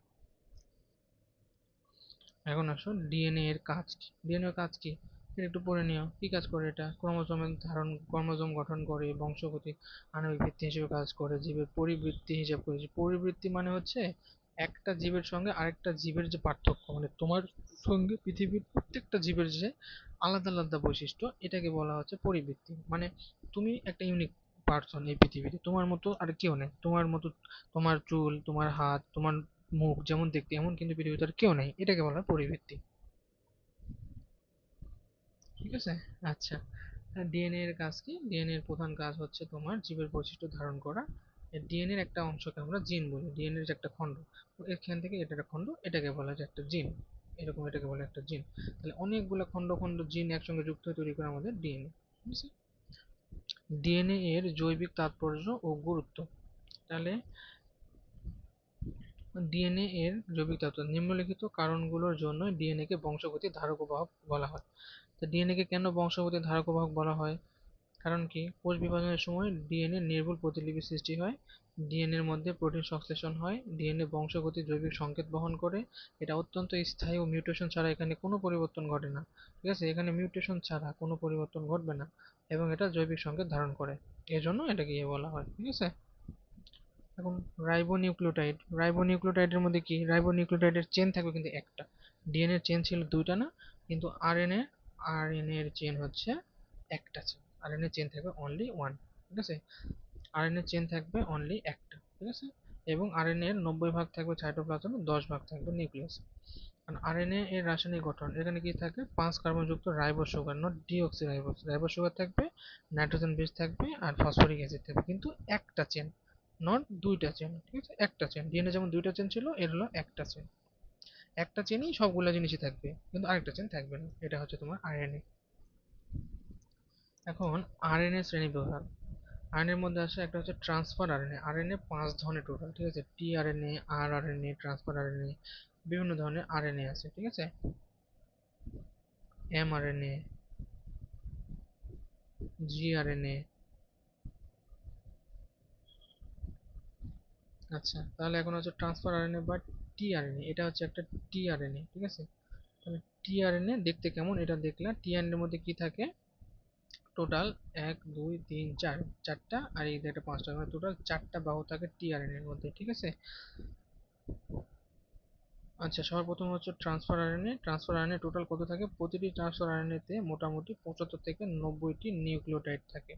এখন আসো ডিএনএ এর কাজ কি, ডিএনএ এর কাজ কি এটা একটু পড়ে নিও। কি কাজ করে এটা, ক্রোমোজোমের ধারণ, ক্রোমোজোম গঠন করে, বংশগতি, আণবিক ভিত্তি হিসেবে কাজ করে, জীবের পরিবৃত্তি হিসাব করেছে। পরিবৃত্তি মানে হচ্ছে একটা জীবের সঙ্গে আরেকটা জীবের যে পার্থক্য, মানে তোমার সঙ্গে পৃথিবীর প্রত্যেকটা জীবের যে আলাদা আলাদা বৈশিষ্ট্য, এটাকে বলা হচ্ছে পরিবৃত্তি। মানে তুমি একটা ইউনিক পার্সন এই পৃথিবীতে, তোমার মতো আর কেউ নেই, তোমার মতো, তোমার চুল, তোমার হাত, তোমার মুখ যেমন দেখতে এমন কিন্তু পৃথিবীতে আর কেউ নেই, এটাকে বলা হয় পরিবৃত্তি। ঠিক আছে, আচ্ছা ডিএনএ এর কাজ কি, ডিএনএ এর প্রধান কাজ হচ্ছে তোমার জীবের বৈশিষ্ট্য ধারণ করা। ডিএনএ এর একটা অংশকে আমরা জিন বলি, ডিএনএ এর যে একটা খণ্ড, তো এখান থেকে এটা একটা খণ্ড, এটাকে বলা হয় যে একটা জিন, এরকম এটাকে বলে একটা জিন। তাহলে অনেকগুলো খণ্ড খণ্ড জিন একসঙ্গে যুক্ত হয়ে তৈরি করে আমাদের ডিএনএ। ঠিক আছে, ডিএনএ এর জৈবিক তাৎপর্য ও গুরুত্ব, তাহলে ডিএনএ এর জৈবিক তাৎপর্য, নিম্নলিখিত কারণগুলোর জন্য ডিএনএ কে বংশগতির ধারক ও বাহক বলা হয়। তো ডিএনএ কে কেন বংশগতির ধারক ও বাহক বলা হয়, কারণ কি কোষ বিভাজনের সময় ডিএনএ নির্ভুল প্রতিলিপি সৃষ্টি হয়, ডিএনএ এর মধ্যে প্রোটিন সংশ্লেষণ হয়, ডিএনএ বংশগতির জৈবিক সংকেত বহন করে, এটা অত্যন্ত স্থায়ী ও মিউটেশন ছাড়া এখানে কোনো পরিবর্তন ঘটে না। ঠিক আছে, এখানে মিউটেশন ছাড়া কোনো পরিবর্তন ঘটবে না এবং এটা জৈবিক সংকেত ধারণ করে, এজন্য এটাকে ইয়ে বলা হয়। ঠিক আছে, এখন রাইবোনিউক্লিওটাইড, রাইবোনিউক্লিওটাইডের মধ্যে কি, রাইবোনিউক্লিওটাইডের চেন থাকবে কিন্তু একটা, ডিএনএ এর চেন ছিল দুইটা না, কিন্তু আরএনএ এর চেন হচ্ছে একটা চেন, আরএনএ চেন থাকবে অনলি ওয়ান। ঠিক আছে, আরএনএ চেন থাকবে অনলি একটা। ঠিক আছে, এবং আরএনএ এর 90 ভাগ থাকবে সাইটোপ্লাজমে, 10 ভাগ থাকবে নিউক্লিয়াসে। আর আরএনএ এর রাসায়নিক গঠন, এখানে কি থাকে, 5 কার্বন যুক্ত ribose sugar, not deoxy ribose. Ribose sugar থাকবে, নাইট্রোজেন বেস থাকবে, আর ফসফরিক অ্যাসিড থাকবে, কিন্তু একটা চেন, নট দুইটা চেন, ঠিক আছে, একটা চেন। ডিএনএ যেমন দুইটা চেন ছিল, এর হলো একটা চেন। একটা চেনই সবগুলা জিনিসই থাকবে, কিন্তু আরেকটা চেন থাকবে না। এটা হচ্ছে তোমার আরএনএ। এখন আরএনএ শ্রেণীবিভাগ। আরএনএর মধ্যে আসে একটা হচ্ছে ট্রান্সফার আরএনএ। আরএনএ 5 ধরনের টোটাল, ঠিক আছে, টিআরএনএ, আরআরএনএ, ট্রান্সফার আরএনএ, বিভিন্ন ধরনের আরএনএ আছে, ঠিক আছে, এমআরএনএ, জিআরএনএ। আচ্ছা, তাহলে এখন হচ্ছে ট্রান্সফার আরএনএ বা টিআরএনএ। এটা হচ্ছে একটা টিআরএনএ, ঠিক আছে। তাহলে টিআরএনএ দেখতে কেমন এটা দেখলাম। টিআরএনএ এর মধ্যে কি থাকে, টোটাল 1 2 3 4, চারটা, আর এই একটা পাঁচটা, মানে টোটাল 4টা বাহু থাকে টিআরএনএ এর মধ্যে, ঠিক আছে। আচ্ছা, সবার প্রথম হচ্ছে transfer RNA. Transfer RNA total কত থাকে, প্রতিটি ট্রান্সফার আরএনএ তে মোটামুটি 75 থেকে 90টি নিউক্লিওটাইড থাকে,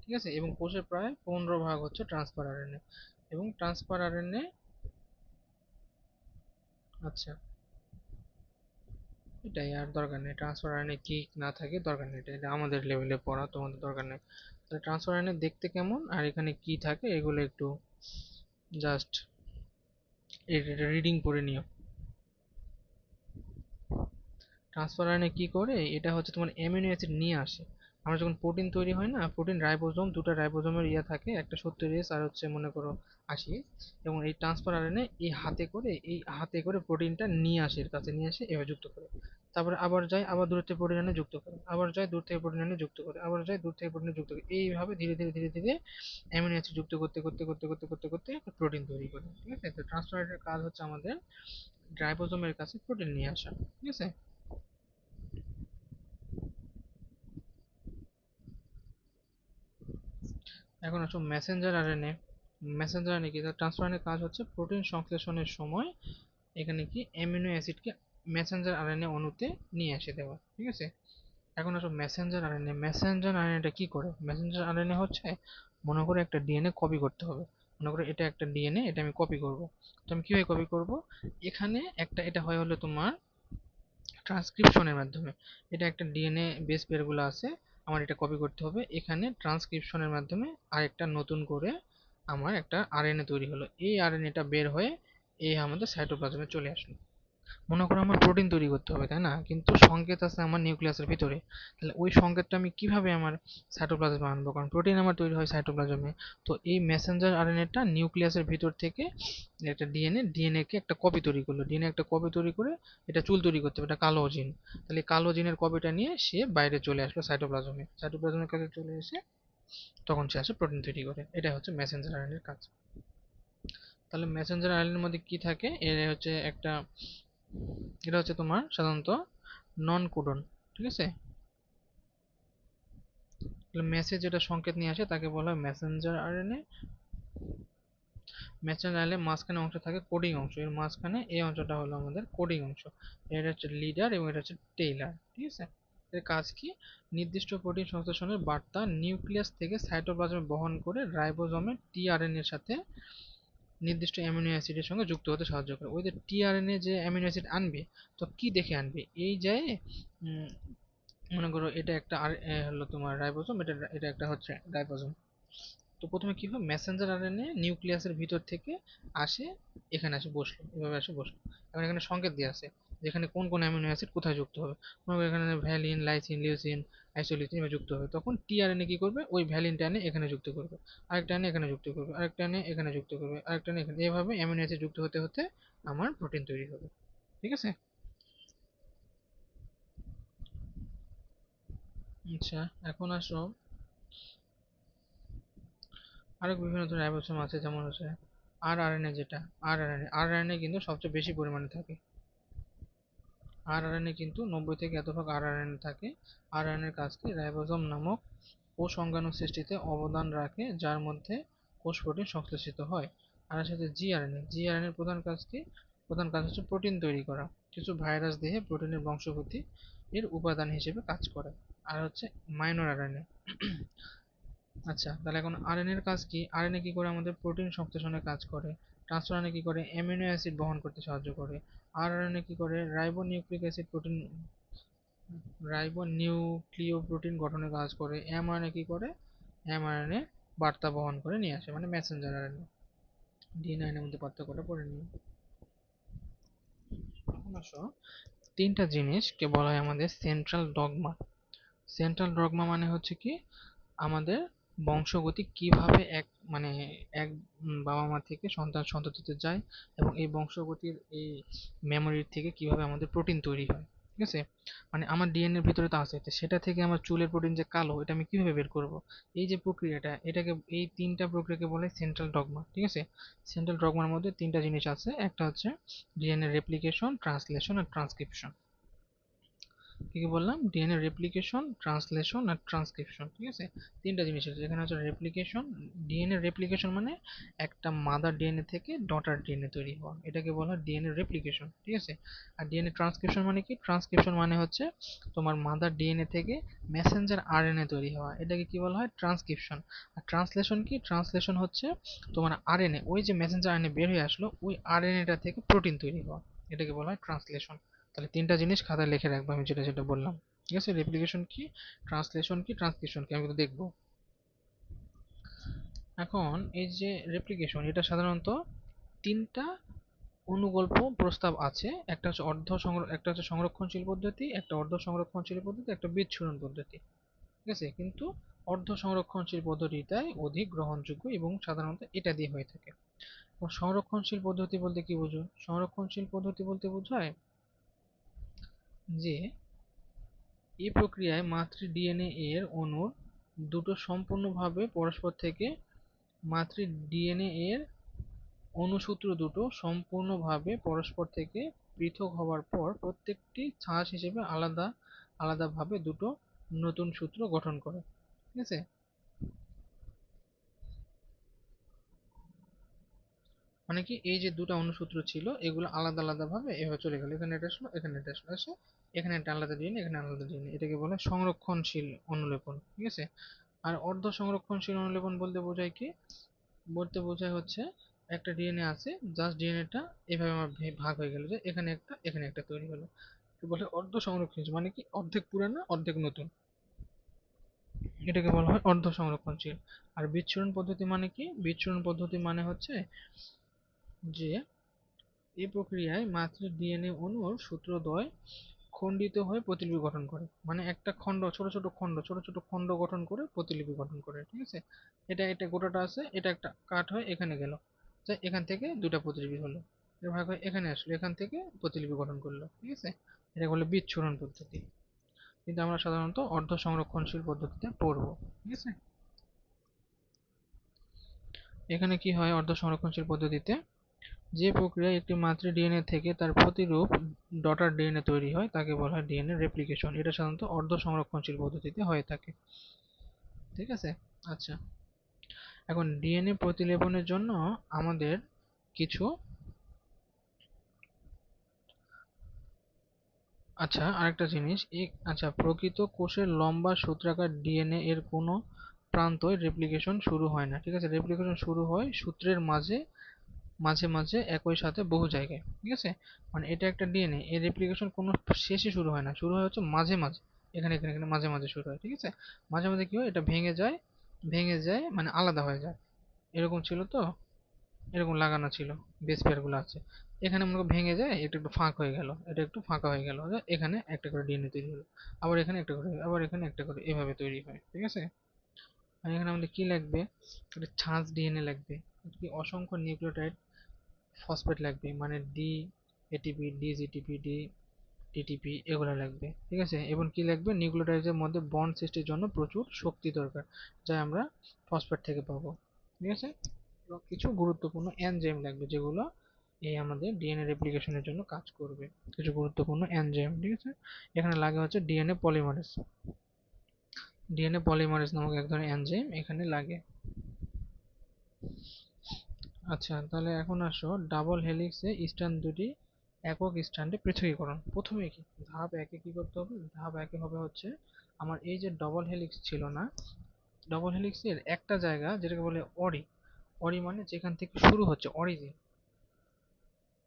ঠিক আছে, এবং কোষের প্রায় 15 ভাগ হচ্ছে ট্রান্সফার আরএনএ। এবং ট্রান্সফার আরএনএ, আচ্ছা, এটাই, আর দরকার নেই ট্রান্সফার আরএনএ কি না থাকে, দরকার নেই, এটা আমাদের লেভেলে পড়া, তোমাদের দরকার নেই। তাহলে ট্রান্সফার আরএনএ দেখতে কেমন আর এখানে কি থাকে এগুলো একটু জাস্ট রিডিং করে নিও। ট্রান্সফার আরএনএ কি করে, এটা হচ্ছে তোমার অ্যামিনো অ্যাসিড নিয়ে আসে। আমরা যখন প্রোটিন তৈরি হয় না, প্রোটিন রাইবোজোম, দুটো রাইবোজোমের ইয়ে থাকে, একটা 70S আর হচ্ছে মনে করো 80S। এবং এই ট্রান্সফার আরএনএ এই হাতে করে প্রোটিনটা নিয়ে আসে, এর কাছে নিয়ে আসে, এভাবে যুক্ত করে। তারপরে আবার যায়, আবার দূর থেকে প্রোটিন এনে যুক্ত করে, আবার যায় দূর থেকে প্রোটিন এনে যুক্ত করে, আবার যায় দূর থেকে প্রোটিন যুক্ত করে, এইভাবে ধীরে ধীরে ধীরে ধীরে অ্যামিনো অ্যাসিড যুক্ত করতে করতে করতে করতে করতে করতে প্রোটিন তৈরি করে, ঠিক আছে। তো ট্রান্সফার আরএনএর কাজ হচ্ছে আমাদের রাইবোজোমের কাছে প্রোটিন নিয়ে আসা, ঠিক আছে। এখন আসো মেসেঞ্জার আরএনএ। মেসেঞ্জার আরএনএ কি, ট্রান্সফার আরএনএ কাজ হচ্ছে প্রোটিন সংশ্লেষণের সময় এখানে কি অ্যামিনো অ্যাসিডকে মেসেঞ্জার আরএনএ অণুতে নিয়ে এসে দেওয়া, ঠিক আছে। এখন আসো মেসেঞ্জার আরএনএ। মেসেঞ্জার আরএনএটা কি করে, মেসেঞ্জার আরএনএ হচ্ছে, মনে করে একটা ডিএনএ কপি করতে হবে। মনে করো এটা একটা ডিএনএ, এটা আমি কপি করব। তো আমি কিভাবে কপি করব, এখানে একটা, এটা হয় হলো তোমার ট্রান্সক্রিপশনের মাধ্যমে। এটা একটা ডিএনএ বেস পেয়ারগুলো আছে, আমার এটা কপি করতে হবে, এখানে ট্রান্সক্রিপশনের মাধ্যমে আরেকটা নতুন করে আমার একটা আরএনএ তৈরি হলো, এই আরএনএটা বের হয়ে এই আমাদের সাইটোপ্লাজমে চলে আসলো। মনে করো আমার প্রোটিন তৈরি করতে হবে, তাই না, কিন্তু সংকেত আছে আমার নিউক্লিয়াসের ভিতরে। তাহলে ওই সংকেতটা আমি কিভাবে আমার সাইটোপ্লাজমে আনবো, কারণ প্রোটিন আমার তৈরি হয় সাইটোপ্লাজমে। তো এই মেসেঞ্জার আরএনএটা নিউক্লিয়াসের ভিতর থেকে একটা ডিএনএ কে একটা কপি তৈরি করলো, ডিএনএ একটা কপি তৈরি করে এটা চুল তৈরি করতে হবে, এটা কালো জিন। তাহলে কালো জিনের কপিটা নিয়ে সে বাইরে চলে আসলো সাইটোপ্লাজমে, সাইটোপ্লাজমের কাছে চলে এসে তখন সে আসে প্রোটিন তৈরি করে। এটা হচ্ছে মেসেঞ্জার আরএনএর কাজ। তাহলে মেসেঞ্জার আরএনএর মধ্যে কি থাকে, এর হচ্ছে একটা, এটা হচ্ছে তোমার সাধারণত নন কোডন, ঠিক আছে। মেসেজ যেটা সংকেত নিয়ে আসে তাকে বলা হয় মেসেঞ্জার আরএনএ। মেসেঞ্জার আরএনএ মাঝখানে অংশ থাকে কোডিং অংশ, এর মাঝখানে এই অংশটা হলো আমাদের কোডিং অংশ। এটা হচ্ছে লিডার এবং এটা হচ্ছে টেইলার, ঠিক আছে। এর কাজ কি, নির্দিষ্ট প্রোটিন সংশ্লেষণের বার্তা নিউক্লিয়াস থেকে সাইটোপ্লাজমে বহন করে রাইবোজোমে টিআরএনএ এর সাথে নির্দিষ্ট অ্যামিনো অ্যাসিডের সঙ্গে যুক্ত হতে সাহায্য করে। ওই যে টিআরএনএ যে অ্যামিনো অ্যাসিড আনবে, তো কি দেখে আনবে, এই যায় মনে করো এটা একটা, আর হলো তোমার রাইবোজোম, এটা এটা একটা হচ্ছে রাইবোজোম। তো প্রথমে কি হয়, মেসেঞ্জার আরএনএ নিউক্লিয়াসের ভিতর থেকে আসে, এখানে আসে বসলো, এভাবে আসে বসলো। এখন এখানে সংকেত দিয়ে আছে যেখানে কোন কোন অ্যামিনো অ্যাসিড কোথায় যুক্ত হবে। মনে করো এখানে ভ্যালিন, লাইসিন, লিউসিন, আইসোলিউসিন এভাবে যুক্ত হবে, তখন টিআরএনএ কি করবে, ওই ভ্যালিনটা এনে এখানে যুক্ত করবে, আরেকটা এনে এখানে যুক্ত করবে, আরেকটা এনে এখানে যুক্ত করবে, আরেকটা এনে এখানে, এভাবে অ্যামিনো অ্যাসিড যুক্ত হতে হতে আমার প্রোটিন তৈরি হবে, ঠিক আছে। আচ্ছা, এখন আসো আরো বিভিন্ন ধরনের রাইবোসোম আছে, যেমন হচ্ছে আরআরএনএ। যেটা আরআরএনএ কিন্তু সবচেয়ে বেশি পরিমাণে থাকে। আরআরএনএ কিন্তু 90 থেকে এত ভাগ আরআরএনএ থাকে। আরআরএনএর কাজ কি, রাইবোসোম নামক কোষ অঙ্গাণু সৃষ্টিতে অবদান রাখে, যার মধ্যে কোষ প্রোটিন সংশ্লেষিত হয়। আর আছে যে জিআরএনএ। জিআরএনএর প্রধান কাজ কি, প্রধান কাজ হচ্ছে প্রোটিন তৈরি করা, কিছু ভাইরাস দেহে প্রোটিনের বংশগতি এর উপাদান হিসেবে কাজ করে। আর হচ্ছে মাইনর আরএনএ। আচ্ছা, তাহলে এখন আরএনএ এর কাজ কি? আরএনএ কি করে? আমাদের প্রোটিন সংশ্লেষণে কাজ করে। ট্রান্সফার আরএনএ কি করে? অ্যামিনো অ্যাসিড বহন করতে সাহায্য করে। আরআরএনএ কি করে? রাইবোনিউক্লিক অ্যাসিড প্রোটিন, রাইবোনিউক্লিওপ্রোটিন গঠনে কাজ করে। এমআরএনএ কি করে? এমআরএনএ বার্তা বহন করে নিয়ে আসে, মানে মেসেঞ্জার আরএনএ। ডিএনএ এর মধ্যে পার্থক্যটা পড়ে নিই। এখন আসো, তিনটা জিনিসকে বলা হয় আমাদের সেন্ট্রাল ডগমা। সেন্ট্রাল ডগমা মানে হচ্ছে কি, আমাদের বংশগতি কিভাবে মানে এক বাবা মা থেকে সন্তান সন্ততিতে যায়, এবং এই বংশগতির এই মেমোরির থেকে কিভাবে আমাদের প্রোটিন তৈরি হয়। ঠিক আছে, মানে আমার ডিএনএর ভিতরে তো আছে, তো সেটা থেকে আমার চুলের প্রোটিন যে কালো, এটা আমি কিভাবে বের করব? এই যে প্রক্রিয়াটা, এটাকে, এই তিনটা প্রক্রিয়াকে বলে সেন্ট্রাল ডগমা। ঠিক আছে, সেন্ট্রাল ডগমার মধ্যে তিনটা জিনিস আছে, একটা হচ্ছে ডিএনএ রেপ্লিকেশন, ট্রান্সলেশন আর ট্রান্সক্রিপশন। কি কি বললাম? ডিএনএ রেপ্লিকেশন, ট্রান্সলেশন আর ট্রান্সক্রিপশন। ঠিক আছে, তিনটা জিনিস আছে। এখানে হচ্ছে রেপ্লিকেশন। ডিএনএ রেপ্লিকেশন মানে একটা মাদার ডিএনএ থেকে ডটার ডিএনএ তৈরি হওয়া, এটাকে বলা হয় ডিএনএ রেপ্লিকেশন। ঠিক আছে, আর ডিএনএ ট্রান্সক্রিপশন মানে কি? ট্রান্সক্রিপশন মানে হচ্ছে তোমার মাদার ডিএনএ থেকে মেসেঞ্জার আরএনএ তৈরি হওয়া, এটাকে কি বলা হয়? ট্রান্সক্রিপশন। আর ট্রান্সলেশন কি? ট্রান্সলেশন হচ্ছে তোমার আরএনএ, ওই যে মেসেঞ্জার আরএনএ বের হয়ে আসলো, ওই আরএনএটা থেকে প্রোটিন তৈরি হওয়া, এটাকে বলা হয় ট্রান্সলেশন। তাহলে তিনটা জিনিস খাতায় লিখে রাখবো আমি যেটা যেটা বললাম। ঠিক আছে, রেপ্লিকেশন কি, ট্রান্সলেশন কি, ট্রান্সক্রিপশন কি, আমি কিন্তু দেখবো। এখন এই যে রেপ্লিকেশন, এটা সাধারণত তিনটা অনুগল্প প্রস্তাব আছে। একটা হচ্ছে একটা হচ্ছে সংরক্ষণশীল পদ্ধতি, একটা অর্ধ সংরক্ষণশীল পদ্ধতি, একটা বিচ্ছুরণ পদ্ধতি। ঠিক আছে, কিন্তু অর্ধ সংরক্ষণশীল পদ্ধতিটাই অধিক গ্রহণযোগ্য এবং সাধারণত এটা দিয়ে হয়ে থাকে। এবং সংরক্ষণশীল পদ্ধতি বলতে কি বোঝো? সংরক্ষণশীল পদ্ধতি বলতে বোঝায় যে এই প্রক্রিয়ায় মাতৃ ডিএনএ এর অণুর দুটো সম্পূর্ণভাবে পরস্পর থেকে মাতৃ ডিএনএ এর অণুসূত্র দুটো সম্পূর্ণভাবে পরস্পর থেকে পৃথক হওয়ার পর প্রত্যেকটি ছাঁচ হিসেবে আলাদা আলাদাভাবে দুটো নতুন সূত্র গঠন করে। ঠিক আছে, মানে কি, এই যে দুটো অণুসূত্র ছিল, এগুলো আলাদা আলাদা ভাবে এভাবে চলে গেল, এখানে এটা আসলো, এখানে এটা আসলো, আসে এখানে একটা আলাদা ডিএনএ, এখানে আলাদা ডিএনএ, এটাকে বলে সংরক্ষণশীল অনুলেপন। ঠিক আছে, আর অর্ধ সংরক্ষণশীল অনুলেপন বলতে বোঝায় কি? বলতে বোঝায় হচ্ছে একটা ডিএনএ আছে, জাস্ট ডিএনএটা এভাবে আমার ভাগ হয়ে গেল, যে এখানে একটা এখানে একটা তৈরি হলো, তো বলে অর্ধ সংরক্ষণশীল, মানে কি অর্ধেক পুরানো অর্ধেক নতুন, এটাকে বলা হয় অর্ধ সংরক্ষণশীল। আর বিচ্ছুরণ পদ্ধতি মানে কি? বিচ্ছুরণ পদ্ধতি মানে হচ্ছে যে এই প্রক্রিয়ায় মাতৃ ডিএনএ অণুর সূত্রদ্বয় খণ্ডিত হয়ে প্রতিলিপি গঠন করে, মানে একটা খণ্ড, ছোট ছোট খণ্ড গঠন করে প্রতিলিপি গঠন করে। ঠিক আছে, এটা এটা গোটাটা আছে, এটা একটা কাট হয়ে এখানে গেল, তাই এখান থেকে দুটা প্রতিলিপি হলো, এর ভাগ হয়ে এখানে আসলো, এখান থেকে প্রতিলিপি গঠন করলো। ঠিক আছে, এটা বলে বিচ্ছুরণ পদ্ধতি, কিন্তু আমরা সাধারণত অর্ধ সংরক্ষণশীল পদ্ধতিতে পড়বো। ঠিক আছে, এখানে কি হয় অর্ধ সংরক্ষণশীল পদ্ধতিতে? যে প্রক্রিয়ায় একটি মাতৃ ডিএনএ থেকে তার প্রতিরূপ ডটার ডিএনএ তৈরি হয় তাকে বলা হয় ডিএনএ রেপ্লিকেশন, এটা সাধারণত অর্ধ সংরক্ষণশীল পদ্ধতিতে হয়ে থাকে। ঠিক আছে, আচ্ছা, এখন ডিএনএ প্রতিলেপনের জন্য আমাদের কিছু, আচ্ছা আরেকটা জিনিস, আচ্ছা, প্রকৃত কোষের লম্বা সূত্রাকার ডিএনএ এর কোনো প্রান্তই রেপ্লিকেশন শুরু হয় না। ঠিক আছে, রেপ্লিকেশন শুরু হয় সূত্রের মাঝে মাঝে মাঝে একই সাথে বহু জায়গায়। ঠিক আছে, মানে এটা একটা ডিএনএ, এর রেপ্লিকেশন কোনো শেষে শুরু হয় না, শুরু হয় হচ্ছে মাঝে মাঝে, এখানে এখানে এখানে মাঝে মাঝে শুরু হয়। ঠিক আছে, মাঝে মাঝে কি হয়, এটা ভেঙে যায়, ভেঙে যায় মানে আলাদা হয়ে যায়, এরকম ছিল তো, এরকম লাগানো ছিল, বেস পেয়ার গুলো আছে, এখানে মনে করো ভেঙে যায়, এটা একটু ফাঁক হয়ে গেল, এটা একটু ফাঁকা হয়ে গেল, এখানে একটা করে ডিএনএ তৈরি হলো, আবার এখানে একটা করে, আবার এখানে একটা করে, এভাবে তৈরি হয়। ঠিক আছে, আর এখানে আমাদের কি লাগবে? একটা ছাঁচ ডিএনএ লাগবে, কি অসংখ্য নিউক্লিওটাইড ফসফেট লাগবে, মানে D ATP, D GTP, D TTP, এগুলো লাগবে। ঠিক আছে, এবং কি লাগবে? নিউক্লিওটাইডের মধ্যে বন্ড সৃষ্টির জন্য প্রচুর শক্তি দরকার, যা আমরা ফসফেট থেকে পাবো। ঠিক আছে, এবং কিছু গুরুত্বপূর্ণ এনজাইম লাগবে, যেগুলো এই আমাদের ডিএনএ রেপ্লিকেশনের জন্য কাজ করবে, কিছু গুরুত্বপূর্ণ এনজাইম। ঠিক আছে, এখানে লাগে হচ্ছে ডিএনএ পলিমারেজ, ডিএনএ পলিমারেজ নামক এক ধরনের এনজাইম এখানে লাগে। আচ্ছা, তাহলে এখন আসো ডাবল হেলিক্সে স্ট্র্যান্ড দুটি একক স্ট্র্যান্ডে পৃথকীকরণ। প্রথমে কি ধাপ একে কি করতে হবে? ধাপ একে হবে হচ্ছে আমার এই যে ডবল হেলিক্স ছিল না, ডবল হেলিক্সের একটা জায়গা যেটাকে বলে অরি, অরি মানে যেখান থেকে শুরু হচ্ছে, অরিজিন।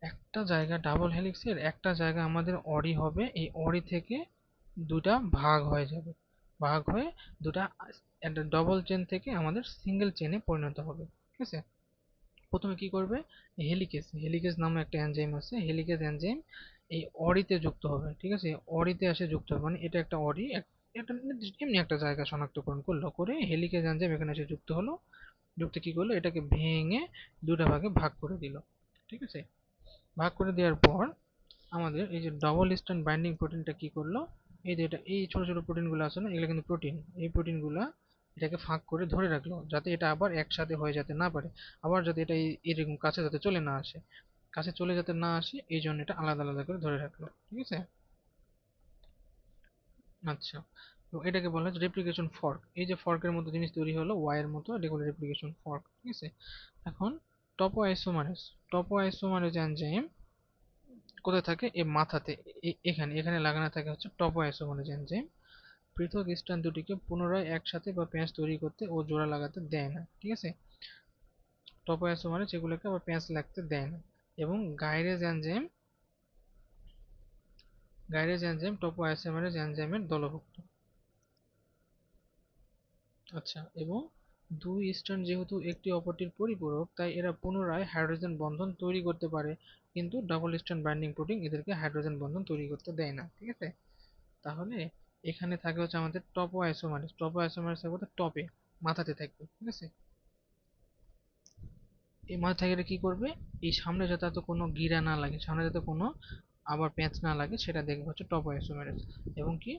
একটা জায়গা ডাবল হেলিক্সের একটা জায়গা আমাদের অরি হবে, এই অরি থেকে দুটা ভাগ হয়ে যাবে, ভাগ হয়ে দুটা একটা ডবল চেন থেকে আমাদের সিঙ্গেল চেনে পরিণত হবে। ঠিক আছে, প্রথমে কি করবে, হেলিকেজ, হেলিকেজ নামে একটা এনজাইম আছে, হেলিকেজ এনজাইম এই অরিতে যুক্ত হবে। ঠিক আছে, অরিতে এসে যুক্ত হবে, মানে এটা একটা অরি, একটা এমনি একটা জায়গা শনাক্তকরণ করলো, করে হেলিকেজ এনজাইম এখানে এসে যুক্ত হলো, যুক্ত কি করলো, এটাকে ভেঙে দুটা ভাগে ভাগ করে দিল। ঠিক আছে, ভাগ করে দেওয়ার পর আমাদের এই যে ডবল স্ট্যান্ড বাইন্ডিং প্রোটিনটা কি করলো, এই যে এটা, এই ছোট ছোট প্রোটিনগুলো আছে না, এগুলো কিন্তু প্রোটিন, এই প্রোটিনগুলা এটাকে ফাঁক করে ধরে রাখলো, যাতে এটা আবার একসাথে হয়ে যেতে না পারে, আবার যাতে এটা এরকম কাছে যাতে চলে না আসে, কাছে চলে যাতে না আসে, এই জন্য এটা আলাদা আলাদা করে ধরে রাখলো। ঠিক আছে, আচ্ছা, তো এটাকে বলা হচ্ছে রেপ্লিকেশন ফর্ক। এই যে ফর্কের মতো জিনিস তৈরি হলো ওয়াই এর মতো, এটা হলো রেপ্লিকেশন ফর্ক। ঠিক আছে, এখন টপোআইসোমারেজ, টপোআইসোমারেজ এনজাইম কোথায় থাকে, এই মাথাতে, এখানে এখানে লাগানো থাকে হচ্ছে টপোআইসোমারেজ এনজাইম। পৃথক স্ট্র্যান্ড দুটিকে পুনরায় একসাথে বা প্যাঁচ তৈরি করতে ও জোড়া লাগাতে দেয় না। ঠিক আছে, টপোআইসোমারেজ এগুলোকে আবার প্যাঁচ লাগতে দেয় না। এবং গাইরেজ এনজাইম, গাইরেজ এনজাইম টপোআইসোমারেজ এনজাইমের দলভুক্ত। আচ্ছা, এবং দুই স্ট্র্যান্ড যেহেতু একটি অপরটির পরিপূরক, তাই এরা পুনরায় হাইড্রোজেন বন্ধন তৈরি করতে পারে, কিন্তু ডাবল স্ট্র্যান্ড বাইন্ডিং প্রোটিন এদেরকে হাইড্রোজেন বন্ধন তৈরি করতে দেয় না। ঠিক আছে, তাহলে এখানে থাকে হচ্ছে আমাদের টপোআইসোমারেজ, টপোআইসোমারেজ থাকবে টপে, মাথাতে থাকবে। ঠিক আছে, এই মাথা থেকে এটা কি করবে, এই সামনে যাতে এত কোনো গিরা না লাগে, সামনে যাতে কোনো আবার প্যাঁচ না লাগে, সেটা দেখবে হচ্ছে টপোআইসোমারেজ। এবং কি,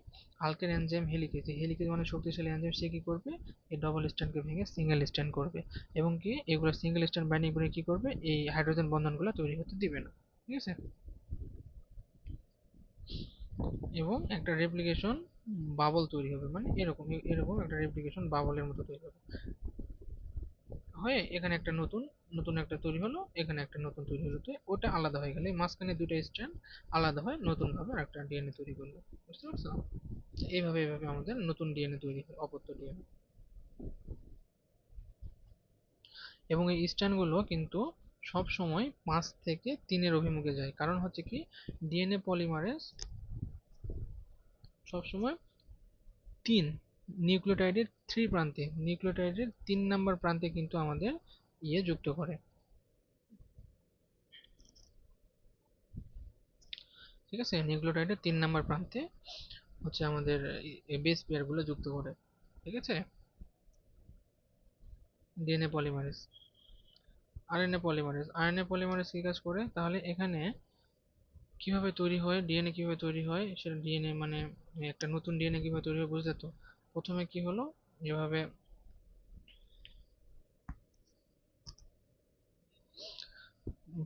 আলকের এনজাইম হেলিকেজ, হেলিকেজ মানে শক্তিশালী এনজাইম, সে কি করবে, এই ডবল স্ট্যান্ডকে ভেঙে সিঙ্গেল স্ট্যান্ড করবে, এবং কি এগুলো সিঙ্গেল স্ট্যান্ড বাইন্ডিং করে কি করবে, এই হাইড্রোজেন বন্ধনগুলো তৈরি হতে দিবে না। ঠিক আছে, এবং একটা রেপ্লিকেশন বাবল তৈরি হবে, মানে এরকম এরকম একটা রেপ্লিকেশন বাবলের মতো তৈরি হবে, হয়ে এখানে একটা নতুন, নতুন একটা তৈরি হলো, এখানে একটা নতুন তৈরি হলো, তো ওটা আলাদা হয়ে গেলে মাঝখানে দুটো স্ট্র্যান্ড আলাদা হয়, নতুন ভাবে একটা ডিএনএ তৈরি করলো। বুঝতে পারছো, এইভাবে এইভাবে আমাদের নতুন ডিএনএ তৈরি হয়, অপত্য ডিএনএ। এবং এই স্ট্র্যান্ডগুলো কিন্তু সব সময় 5 থেকে 3-এর অভিমুখে যায়, কারণ হচ্ছে কি, ডিএনএ পলিমারেজ সবসময় 3 নিউক্লিওটাইডের 3 প্রান্তে, নিউক্লিওটাইডের 3 নাম্বার প্রান্তে কিন্তু আমাদের যুক্ত করে। ঠিক আছে, নিউক্লিওটাইডের 3 নাম্বার প্রান্তে হচ্ছে আমাদের বেস পেয়ার গুলো যুক্ত করে। ঠিক আছে, DNA polymerase, RNA polymerase, RNA polymerase কি কাজ করে, তাহলে এখানে কিভাবে তৈরি হয়, ডিএনএ কিভাবে তৈরি হয়, সেটা ডিএনএ মানে একটা নতুন ডিএনএ কিভাবে তৈরি হয় বুঝতে তো, প্রথমে কি হলো, যেভাবে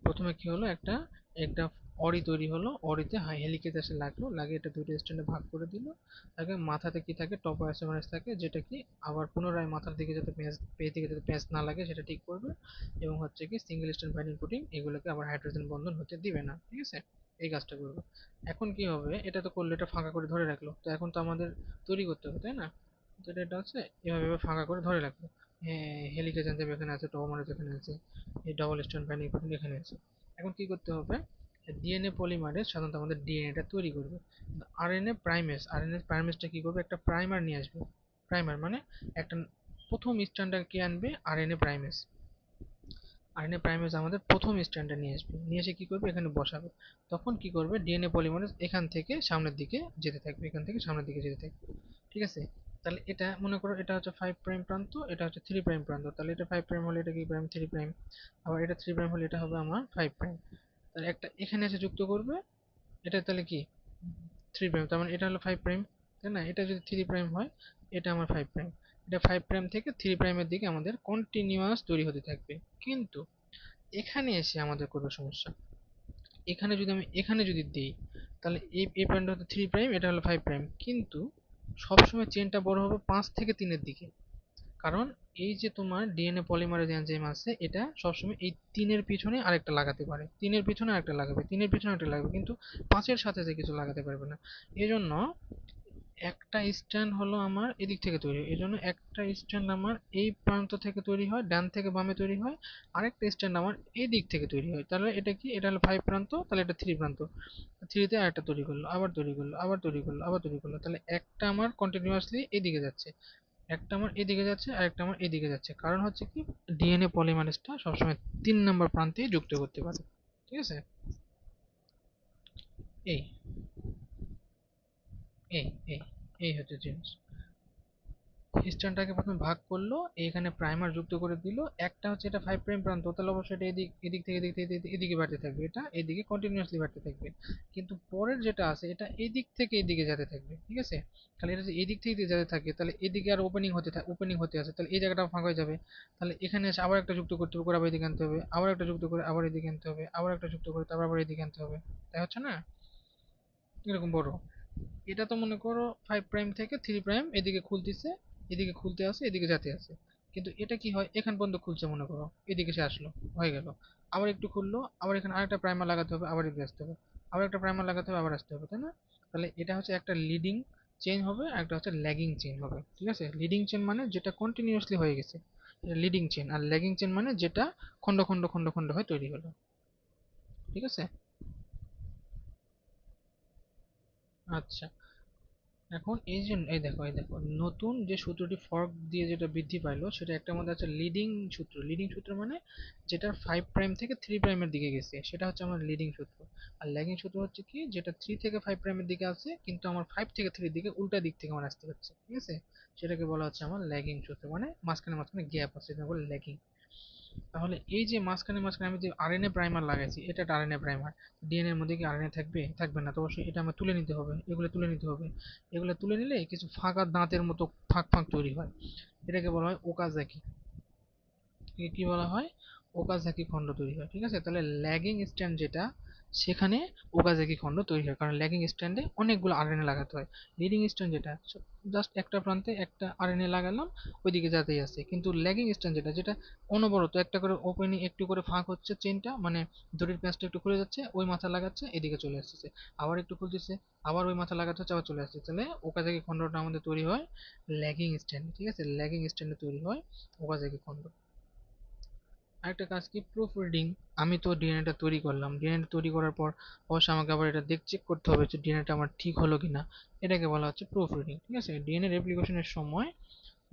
প্রথমে কি হলো, একটা একটা অরি তৈরি হলো, অরিতে হেলিকেজ এসে লাগলো, লাগে এটা দুটো স্ট্যান্ডে ভাগ করে দিল। আগে মাথাতে কি থাকে, টপোআইসোমারেজ থাকে, যেটা কি আবার পুনরায় মাথার দিকে যাতে পেজ দিকে যাতে প্যাঁচ না লাগে সেটা ঠিক করবে, এবং হচ্ছে কি সিঙ্গেল স্ট্যান্ড বাইন্ডিং প্রোটিন এগুলোকে আবার হাইড্রোজেন বন্ধন হতে দিবে না। ঠিক আছে, এই কাজটা করবে। এখন কি হবে, এটা তো করলো, এটা ফাঁকা করে ধরে রাখলো, তো এখন তো আমাদের তৈরি করতে হবে, তাই না, তো এটা হচ্ছে এভাবে এভাবে ফাঁকা করে ধরে রাখলো। হ্যাঁ, হেলিকেজ এনজাইম এখানে আছে, টপোমারেজ এখানে আছে, এই ডাবল স্ট্যান্ড বাইন্ডিং প্রোটিন এখানে আছে। এখন কি করতে হবে, ডিএনএ পলিমারেজ সাধারণত আমাদের ডিএনএটা তৈরি করবে। আরএনএ প্রাইমেস, আরএনএ প্রাইমেসটা কি করবে, একটা প্রাইমার নিয়ে আসবে, প্রাইমার মানে একটা প্রথম স্ট্যান্ডার্ড কে আনবে, আরএনএ প্রাইমেস, আরএনএ প্রাইমেস আমাদের প্রথম স্ট্যান্ডার্ড নিয়ে আসবে, নিয়ে এসে কি করবে, এখানে বসাবে। তখন কি করবে, ডিএনএ পলিমারেজ এখান থেকে সামনের দিকে যেতে থাকবে, এখান থেকে সামনের দিকে যেতে থাকবে। ঠিক আছে, তাহলে এটা মনে করো এটা হচ্ছে 5 প্রাইম প্রান্ত, এটা হচ্ছে 3 প্রাইম প্রান্ত, তাহলে এটা 5 প্রাইম হলে এটা কি প্রাইম, 3 প্রাইম, আবার এটা 3 প্রাইম হলে এটা হবে আমার 5 প্রাইম। তাহলে একটা এখানে এসে যুক্ত করবে, এটা তাহলে কি 3 প্রাইম, তার মানে এটা হলো 5 প্রাইম, তাই না, এটা যদি 3 প্রাইম হয়, এটা আমার 5 প্রাইম, এটা 5 প্রাইম থেকে 3 প্রাইমের দিকে আমাদের কন্টিনিউয়াস তৈরি হতে থাকবে। কিন্তু এখানে এসে আমাদের করবে সমস্যা, এখানে যদি আমি এখানে যদি দিই, তাহলে এই পয়েন্টটা হচ্ছে 3 প্রাইম, এটা হলো 5 প্রাইম, কিন্তু সবসময় চেনটা বড় হবে 5 থেকে 3-এর দিকে, কারণ এই যে তোমার ডিএনএ পলিমারেজ এনজাইম আছে, এটা সবসময় এই 3-এর পিছনে আরেকটা লাগাতে পারে, 3-এর পিছনে আরেকটা লাগাবে, 3-এর পিছনে আরেকটা লাগাবে, কিন্তু 5-এর সাথে যে কিছু লাগাতে পারবে না। এই জন্য একটা স্ট্র্যান্ড হলো আমার এদিক থেকে তৈরি হয়, এই জন্য একটা স্ট্র্যান্ড আমার এই প্রান্ত থেকে তৈরি হয়, ডান থেকে বামে তৈরি হয়। আরেকটা স্ট্র্যান্ড আমার এই দিক থেকে তৈরি হয়। তাহলে এটা কি, এটা হলো 5 প্রান্ত, তাহলে এটা 3 প্রান্ত। 3 তে আরেকটা তৈরি করলো, আবার তৈরি করলো, আবার তৈরি করলো, আবার তৈরি করলো। তাহলে একটা আমার কন্টিনিউয়াসলি এদিকে যাচ্ছে, একটা আমার এদিকে যাচ্ছে, আর একটা আমার এদিকে যাচ্ছে। কারণ হচ্ছে কি, ডিএনএ পলিমারেজটা সবসময় 3 নাম্বার প্রান্তে যুক্ত করতে পারে। ঠিক আছে? এই এই এই এই হচ্ছে জিনিস। স্ট্যান্ডটাকে প্রথমে ভাগ করলো, এখানে প্রাইমার যুক্ত করে দিল। একটা হচ্ছে এটা 5 প্রাইম প্রান্ত, তাহলে অবশ্যই এটা এদিক এদিক থেকে এদিক থেকে এদিকে বাড়তে থাকবে, এটা এদিকে কন্টিনিউয়াসলি বাড়তে থাকবে। কিন্তু পরের যেটা আছে এটা এদিক থেকে এদিকে যেতে থাকবে। ঠিক আছে? তাহলে এটা যদি এদিক থেকে এদিকে যেতে থাকে, তাহলে এদিকে আর ওপেনিং হতে আছে, তাহলে এই জায়গাটা ফাঁকা হয়ে যাবে। তাহলে এখানে এসে আবার একটা যুক্ত করতে হবে, করে আবার এদিকে আনতে হবে, আবার একটা যুক্ত করে আবার এদিকে আনতে হবে, আবার একটা যুক্ত করে তারপর আবার এদিকে আনতে হবে। তাই হচ্ছে না? এরকম বড়। এটা তো মনে করো 5 প্রাইম থেকে 3 প্রাইম এদিকে খুলতেছে, এদিকে খুলতে আছে, এদিকে যেতে আছে। কিন্তু এটা কি হয়, এখান পর্যন্ত খুলছে মনে করো, এদিকে সে আসলো, হয়ে গেল। আবার একটু খুললো, আবার এখানে আরেকটা প্রাইমার লাগাতে হবে, আবার এদিকে আসতে হবে, আবার একটা প্রাইমার লাগাতে হবে, আবার আসতে হবে, তাই না? তাহলে এটা হচ্ছে একটা লিডিং চেইন হবে, আর একটা হচ্ছে ল্যাগিং চেইন হবে। ঠিক আছে? লিডিং চেইন মানে যেটা কন্টিনিউয়াসলি হয়ে গেছে, এটা লিডিং চেইন। আর ল্যাগিং চেইন মানে যেটা খন্ড খন্ড খন্ড খন্ড হয়ে তৈরি হলো। ঠিক আছে? আচ্ছা, এখন এই দেখো নতুন যে সূত্রটি ফর্ক দিয়ে যেটা বৃদ্ধি পাইলো, সেটা একটা মধ্যে আছে লিডিং সূত্র। লিডিং সূত্র মানে যেটা 5 প্রাইম থেকে 3 প্রাইমের দিকে গেছে, সেটা হচ্ছে আমার লিডিং সূত্র। আর ল্যাগিং সূত্র হচ্ছে কি, যেটা 3 থেকে 5 প্রাইমের দিকে আছে কিন্তু আমার 5 থেকে 3 দিকে উল্টা দিক থেকে আমার আসতে হচ্ছে। ঠিক আছে? সেটাকে বলা হচ্ছে আমার ল্যাগিং সূত্র, মানে মাঝখানে মাঝখানে গ্যাপ আছে, এটা বলে ল্যাগিং। তাহলে এই যে মাঝখানে মাঝখানে আমি যে আরএনএ প্রাইমার লাগাইছি, এটা একটা আরএনএ প্রাইমার। ডিএনএ এর মধ্যে কি আরএনএ থাকবে? থাকবে না, তো অবশ্যই এটা আমার তুলে নিতে হবে, এগুলো তুলে নিতে হবে। এগুলো তুলে নিলে কিছু ফাঁকা দাঁতের মতো ফাঁক ফাঁক তৈরি হয়, এটাকে বলা হয় ওকাজাকি। একে কি বলা হয়? ওকাজাকি খণ্ড তৈরি হয়। ঠিক আছে? তাহলে ল্যাগিং স্ট্র্যান্ড যেটা, সেখানে ওকাজাকি খণ্ড তৈরি হয়, কারণ ল্যাগিং স্ট্র্যান্ডে অনেকগুলো আরএনএ লাগাতে হয়। লিডিং স্ট্র্যান্ড যেটা, জাস্ট একটা প্রান্তে একটা আরএনএ লাগালাম, ওইদিকে যাতেই আছে। কিন্তু ল্যাগিং স্ট্র্যান্ড যেটা, যেটা অনবরত একটা করে ওপেনিং, একটু করে ফাঁক হচ্ছে চেনটা, মানে দড়ির প্যাঁচটা একটু খুলে যাচ্ছে, ওই মাথা লাগাচ্ছে, এদিকে চলে আসছে, আবার একটু খুলতেছে, আবার ওই মাথা লাগাতে হচ্ছে, আবার চলে আসছে। তাহলে ওকাজাকি খণ্ডটা আমাদের তৈরি হয় ল্যাগিং স্ট্র্যান্ড। ঠিক আছে? ল্যাগিং স্ট্র্যান্ডে তৈরি হয় ওকাজাকি খণ্ড। আরেকটা কাজ কি, প্রুফ রিডিং। আমি তো ডিএনএটা তৈরি করলাম, ডিএনএটা তৈরি করার পর অবশ্যই আমাকে আবার এটা চেক করতে হবে যে ডিএনএটা আমার ঠিক হলো কিনা। এটাকে বলা হচ্ছে প্রুফ রিডিং। ঠিক আছে? ডিএনএ রেপ্লিকেশনের সময়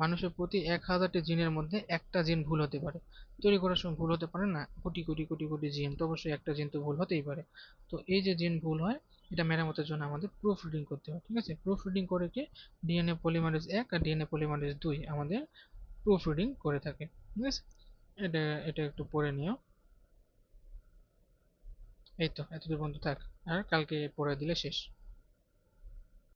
মানুষের প্রতি 1000টি জিনের মধ্যে একটা জিন ভুল হতে পারে। তৈরি করার সময় ভুল হতে পারে না, কোটি কোটি কোটি কোটি জিন, তো অবশ্যই একটা জিন তো ভুল হতেই পারে। তো এই যে জিন ভুল হয়, এটা মেরামতের জন্য আমাদের প্রুফ রিডিং করতে হয়। ঠিক আছে? প্রুফ রিডিং করে কি, ডিএনএ পলিমারেজ 1 আর ডিএনএ পলিমারেজ 2 আমাদের প্রুফ রিডিং করে থাকে। ঠিক আছে? এটা এটা একটু পড়ে নিও। এই তো এতদূর পর্যন্ত থাক, আর কালকে পড়ে দিলে শেষ।